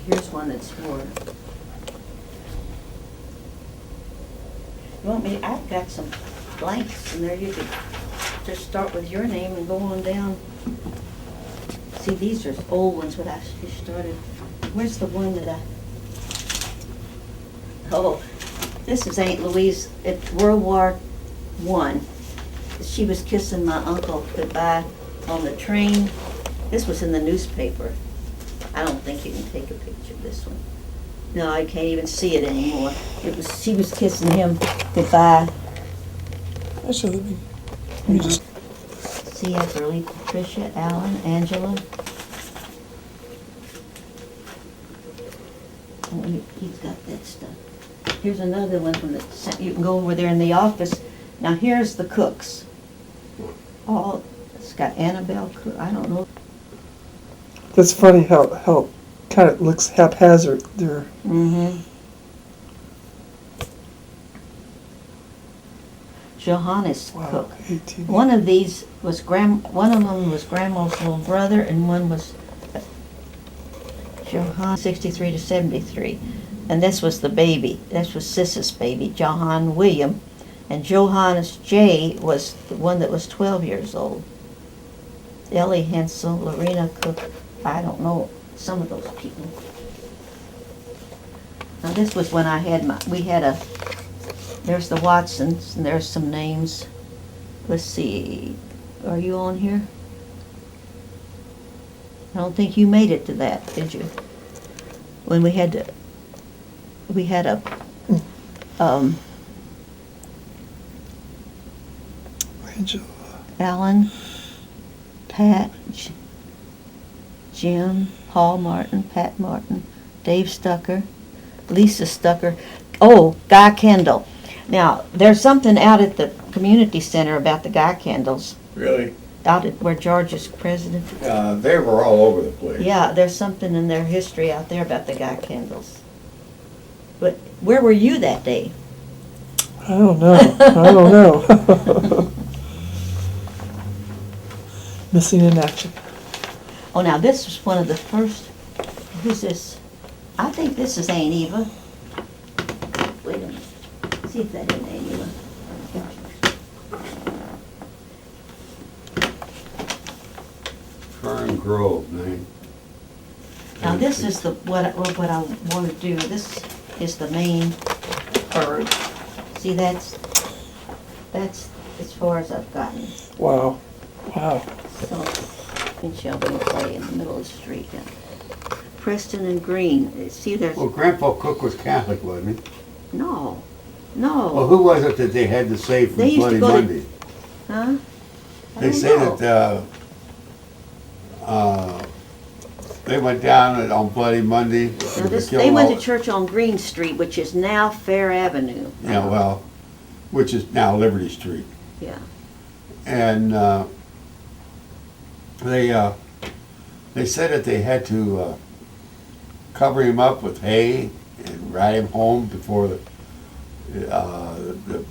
Here's one that's for. You want me? I've got some blanks in there. You could just start with your name and go on down. See, these are old ones, but I just started. Where's the one that I? Oh, this is Aunt Louise at World War I. She was kissing my uncle goodbye on the train. This was in the newspaper. I don't think you can take a picture of this one. No, I can't even see it anymore. She was kissing him goodbye. Actually, let me just. C. Eckerle, Patricia, Alan, Angela. Oh, he's got that stuff. Here's another one from the, you can go over there in the office. Now here's the cooks. Oh, it's got Annabelle Cook, I don't know. That's funny how kind of looks haphazard there. Mm-hmm. Johannes Wow, Cook. 18. One of these was one of them was Grandma's little brother, and one was Johann 63 to 73. And this was the baby. This was Sis's baby, Johann William. And Johannes J. was the one that was 12 years old. Ellie Hensel, Lorena Cook, I don't know some of those people. Now this was when I had there's the Watsons, and there's some names. Let's see, are you on here? I don't think you made it to that, did you? When we had a, Angela. Alan, Pat, Jim, Paul Martin, Pat Martin, Dave Stucker, Lisa Stucker, oh, Guy Kendall. Now, there's something out at the community center about the Guy Kendalls, Really? out at where George is president. They were all over the place. Yeah, there's something in their history out there about the Guy Kendalls. But where were you that day? I don't know. I don't know. Missing in action. Oh, now this was one of the first, who's this? I think this is Aunt Eva. Wait a minute, see if that isn't Aunt Eva. Fern Grove, man. Now this is what I want to do. This is the main bird. See, that's as far as I've gotten. Wow. Wow. So, and Shelby play in the middle of the street. Yeah. Preston and Green. See, there's Well, Grandpa Cook was Catholic, wasn't he? no. Well, who was it that they had to save from They used to Bloody go to- Monday? Huh? I They don't say know. that they went down on Bloody Monday. Now they went to church on Green Street, which is now Fair Avenue. Yeah, well, which is now Liberty Street. Yeah. And they said that they had to cover him up with hay and ride him home before the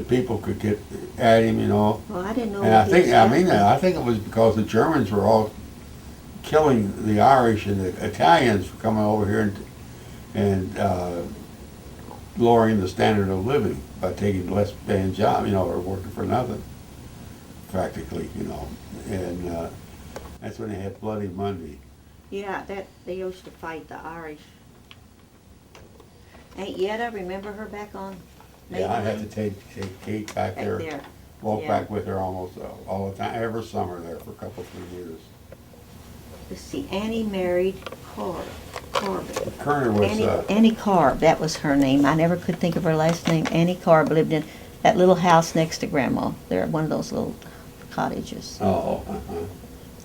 people could get at him, you know. Well, I didn't know. And I he think, was I mean, Catholic. I think it was because the Germans were all killing the Irish, and the Italians were coming over here and lowering the standard of living by taking less paying job, you know, or working for nothing, practically, you know. And that's when they had Bloody Monday. Yeah, that they used to fight the Irish. Aunt Yetta, remember her back on? Yeah, I had to Maiden take Kate back Lane? there, Back there. walk yeah. back with her almost all the time, every summer there for a couple, 3 years. Let's see, Annie married Corbin. Kerner was, Annie Carb, that was her name. I never could think of her last name. Annie Carb lived in that little house next to Grandma. They're one of those little cottages.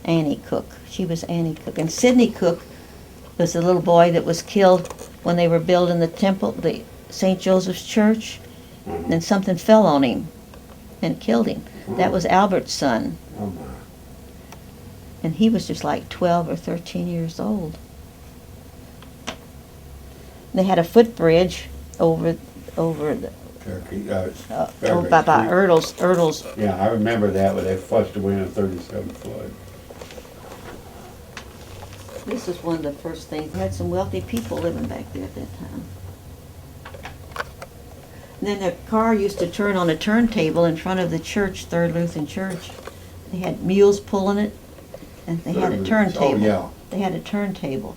Annie Cook. She was Annie Cook. And Sidney Cook was the little boy that was killed when they were building the temple, the St. Joseph's Church. And something fell on him and killed him. That was Albert's son. Oh my. And he was just like 12 or 13 years old. They had a footbridge over the Turkey, over by Ertles. Yeah, I remember that when they flushed away in a 37 flood. This is one of the first things. They had some wealthy people living back there at that time. And then the car used to turn on a turntable in front of the church, Third Lutheran Church. They had mules pulling it, and they had a turntable. Oh, yeah. They had a turntable.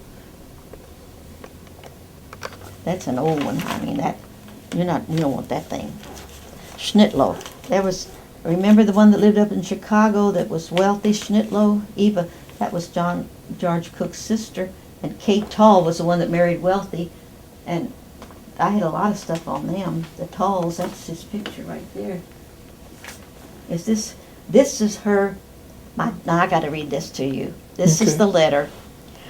That's an old one. I mean, that, you don't want that thing. Schnittlow. There was, remember the one that lived up in Chicago that was wealthy, Schnittlow? Eva, that was George Cook's sister. And Kate Tall was the one that married Wealthy. And I had a lot of stuff on them. The Talls, that's his picture right there. This is her, now I gotta read this to you. This is Okay. the letter.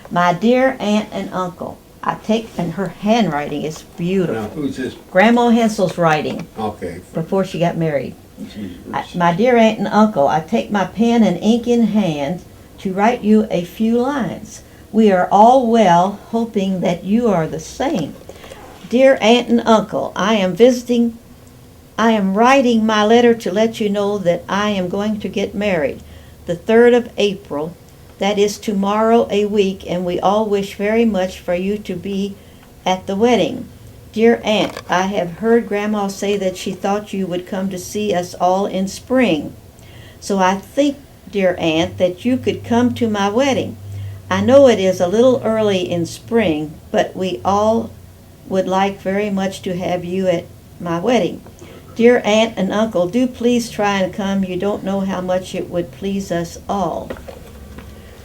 My dear aunt and uncle, and her handwriting is beautiful. Now, who's this? Grandma Hensel's writing Okay. before she got married. She's- My dear aunt and uncle, I take my pen and ink in hand to write you a few lines. We are all well, hoping that you are the same. Dear aunt and uncle, I am writing my letter to let you know that I am going to get married. The 3rd of April, that is tomorrow a week, and we all wish very much for you to be at the wedding. Dear aunt, I have heard Grandma say that she thought you would come to see us all in spring. So I think, dear aunt, that you could come to my wedding. I know it is a little early in spring, but we all would like very much to have you at my wedding. Dear aunt and uncle, do please try and come. You don't know how much it would please us all.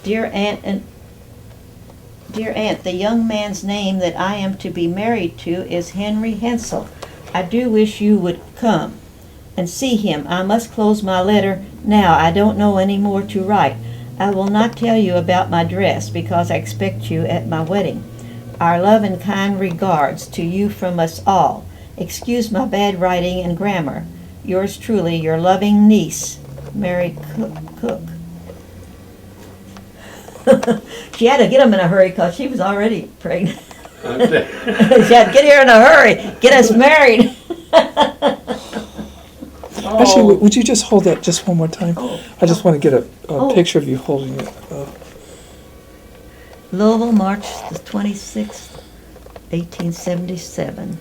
Dear aunt, the young man's name that I am to be married to is Henry Hensel. I do wish you would come and see him. I must close my letter now. I don't know any more to write. I will not tell you about my dress because I expect you at my wedding. Our love and kind regards to you from us all. Excuse my bad writing and grammar. Yours truly, your loving niece, Mary Cook. She had to get him in a hurry because she was already pregnant. She had to get here in a hurry. Get us married. Actually, would you just hold that just one more time? I just want to get a Oh. picture of you holding it. Louisville, March the 26th, 1877.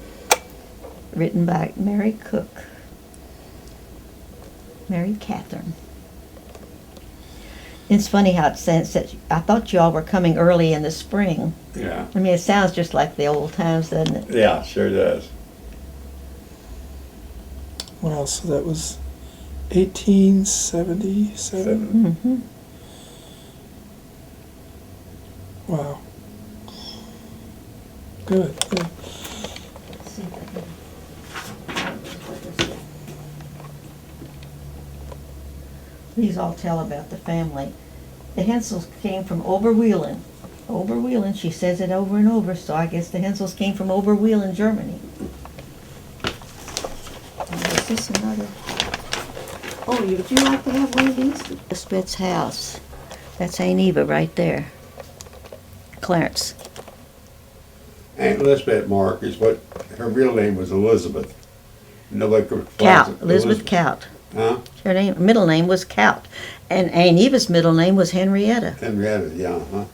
Written by Mary Cook. Mary Catherine. It's funny how it says that I thought you all were coming early in the spring. Yeah. I mean, it sounds just like the old times, doesn't it? Yeah, sure does. Wow, so that was 1877. Mm-hmm. Wow. Good, good. These all tell about the family. The Hensels came from Oberweilen. Oberweilen, she says it over and over, so I guess the Hensels came from Oberweilen, Germany. And is this another? Oh, would you like to have one of these? Elizabeth's house. That's Aunt Eva right there. Clarence. Aunt Elizabeth Mark is what, her real name was Elizabeth. Nobody could Cout. pronounce it. Elizabeth Cout. Huh? Her middle name was Cout. And Aunt Eva's middle name was Henrietta. Henrietta, yeah, huh?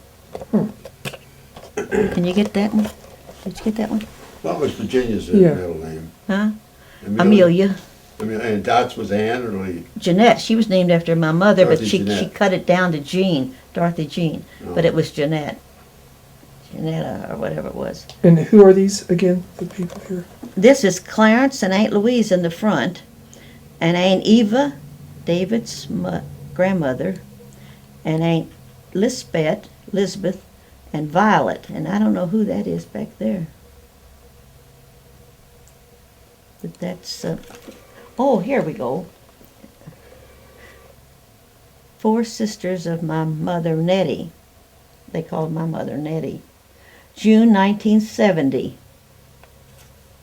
Can you get that one? Did you get that one? What was Virginia's Yeah. middle name? Huh? Amelia. And Dot's was Ann or Lee? Jeanette. She was named after my mother, but Dorothy she Jeanette. cut it down to Jean, Dorothy Jean. Oh. But it was Jeanette. Jeanetta or whatever it was. And who are these again, the people here? This is Clarence and Aunt Louise in the front, and Aunt Eva, David's grandmother, and Aunt Lisbeth, and Violet. And I don't know who that is back there. But that's, oh, here we go. 4 sisters of my mother, Nettie. They called my mother Nettie. June 1970.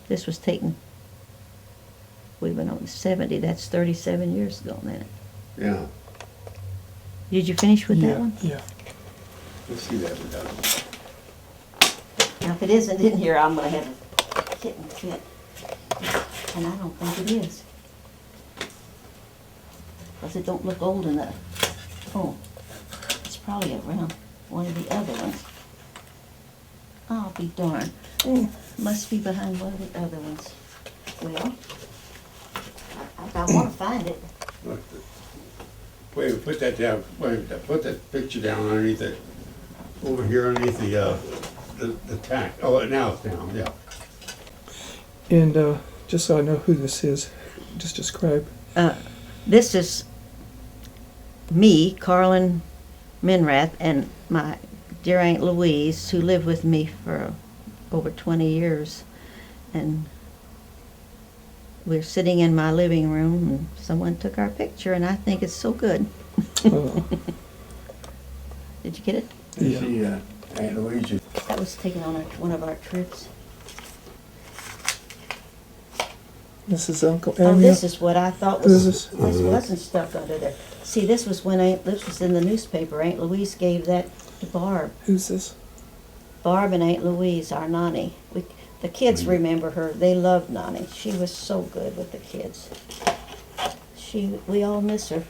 This was taken, we went on 70, that's 37 years ago, man. Yeah. Did you finish with that Yeah, one? yeah. Let's see that one done. Now, if it isn't in here, I'm gonna have a kitten fit. And I don't think it is. Because it don't look old enough. Oh, it's probably around one of the other ones. I'll be darned. Must be behind one of the other ones. Well, I want to find it. Wait, put that down, wait, put that picture down underneath it, over here underneath the tack. Oh, now it's down, yeah. And just so I know who this is, just describe. This is me, Carlyn Minrath, and my dear Aunt Louise, who lived with me for over 20 years. And we're sitting in my living room, and someone took our picture, and I think it's so good. Uh, Did you get it? Yeah. See, Aunt Louise, That was taken on one of our trips. This is Uncle Oh, Emmett. this is what I thought Who is was, this? this wasn't stuck under there. See, this was when this was in the newspaper. Aunt Louise gave that to Barb. Who's this? Barb and Aunt Louise, our nanny. The kids remember her. They loved Nanny. She was so good with the kids. We all miss her.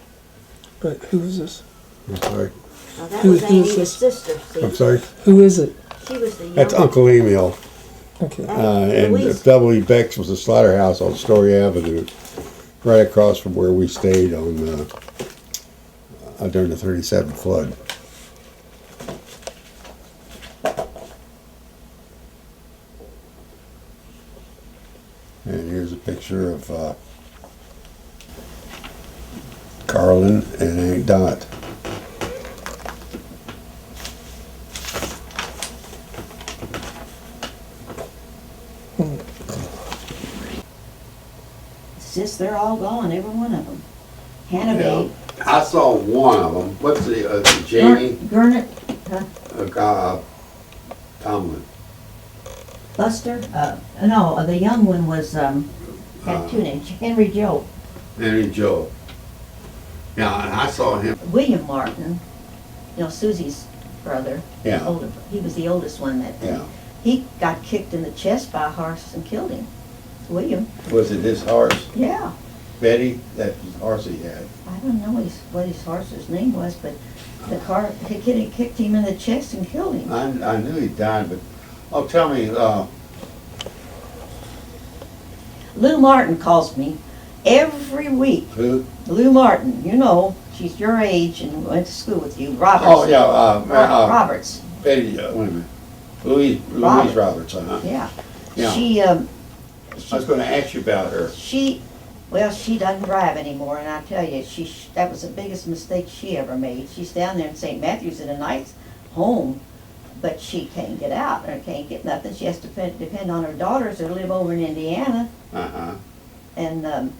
But who is this? I'm sorry. Now, that Who- was who Aunt is Eva's this? sister. See? I'm sorry. Who is it? She was the young. That's Uncle Emil. Okay. And Louise. W. Beck's was a slaughterhouse on Story Avenue, right across from where we stayed on during the '37 flood. And here's a picture of Carlyn and Aunt Dot. Sis, they're all gone, every one of them. Hannah Yeah. Babe. I saw one of them. What's the Jamie Gurnet, Tomlin? Buster. No, the young one was had two names. Henry Joe. Henry Joe. Yeah, and I saw him. William Martin. You know, Susie's brother. Yeah. Older. He was the oldest one that day. Yeah. He got kicked in the chest by a horse and killed him. William. Was it his horse? Yeah. Betty? That was the horse he had. I don't know what his horse's name was, but the car kicked him in the chest and killed him. I knew he died, but tell me, Lou Martin calls me every week. who? Lou Martin, you know, she's your age and went to school with you. Roberts. Oh yeah, Roberts. Betty. Wait a minute. Louise Roberts. Yeah. Yeah. She I was going to ask you about her. she doesn't drive anymore, and I tell you, that was the biggest mistake she ever made. She's down there in St. Matthews in a nice home, but she can't get out or can't get nothing. She has to depend on her daughters who live over in Indiana, and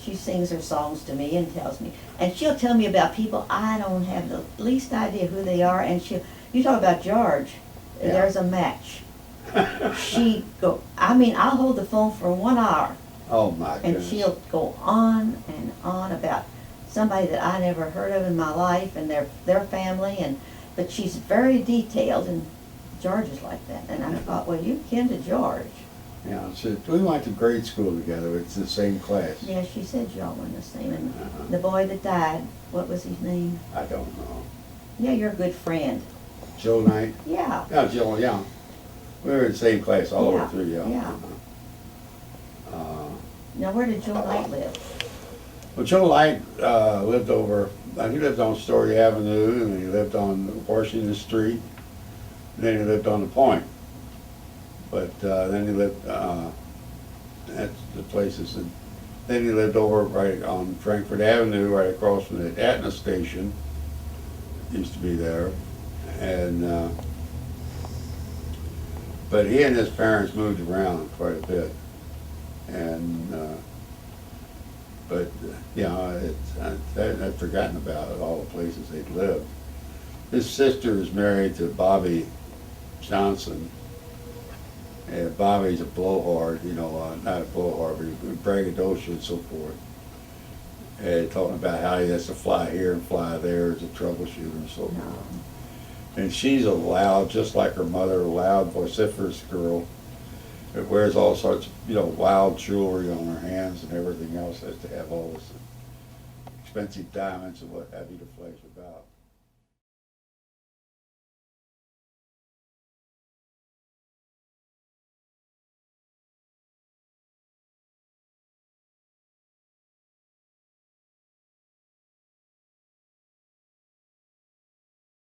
she sings her songs to me and tells me, and she'll tell me about people I don't have the least idea who they are. And you talk about George, Yeah. there's a match. I'll hold the phone for 1 hour. Oh my And goodness. she'll go on and on about somebody that I never heard of in my life and their family, but she's very detailed, and George is like that. And I thought, well, you kin to George. Yeah, so we went to grade school together. It's the same class. Yeah, she said y'all were the same. And Uh-huh. the boy that died, what was his name? I don't know. Yeah, you're a good friend. Joe Knight? Yeah. Yeah, Joe, yeah. We were in the same class all the way Yeah, through, yeah. yeah. Now, where did Joe Light live? Well, Joe Light lived over, he lived on Story Avenue, and he lived on Washington Street, and then he lived on the Point. But then he lived at the places, and then he lived over right on Frankfurt Avenue, right across from the Aetna station, used to be there. And but he and his parents moved around quite a bit. And but yeah, I've forgotten about it, all the places they'd lived. His sister is married to Bobby Johnson, and Bobby's a blowhard, not a blowhard, but he's braggadocious and so forth. And talking about how he has to fly here and fly there as a troubleshooter and so forth. And she's a loud, just like her mother, a loud, vociferous girl that wears all sorts of, wild jewelry on her hands and everything else, has to have all this expensive diamonds and what have you to flash about.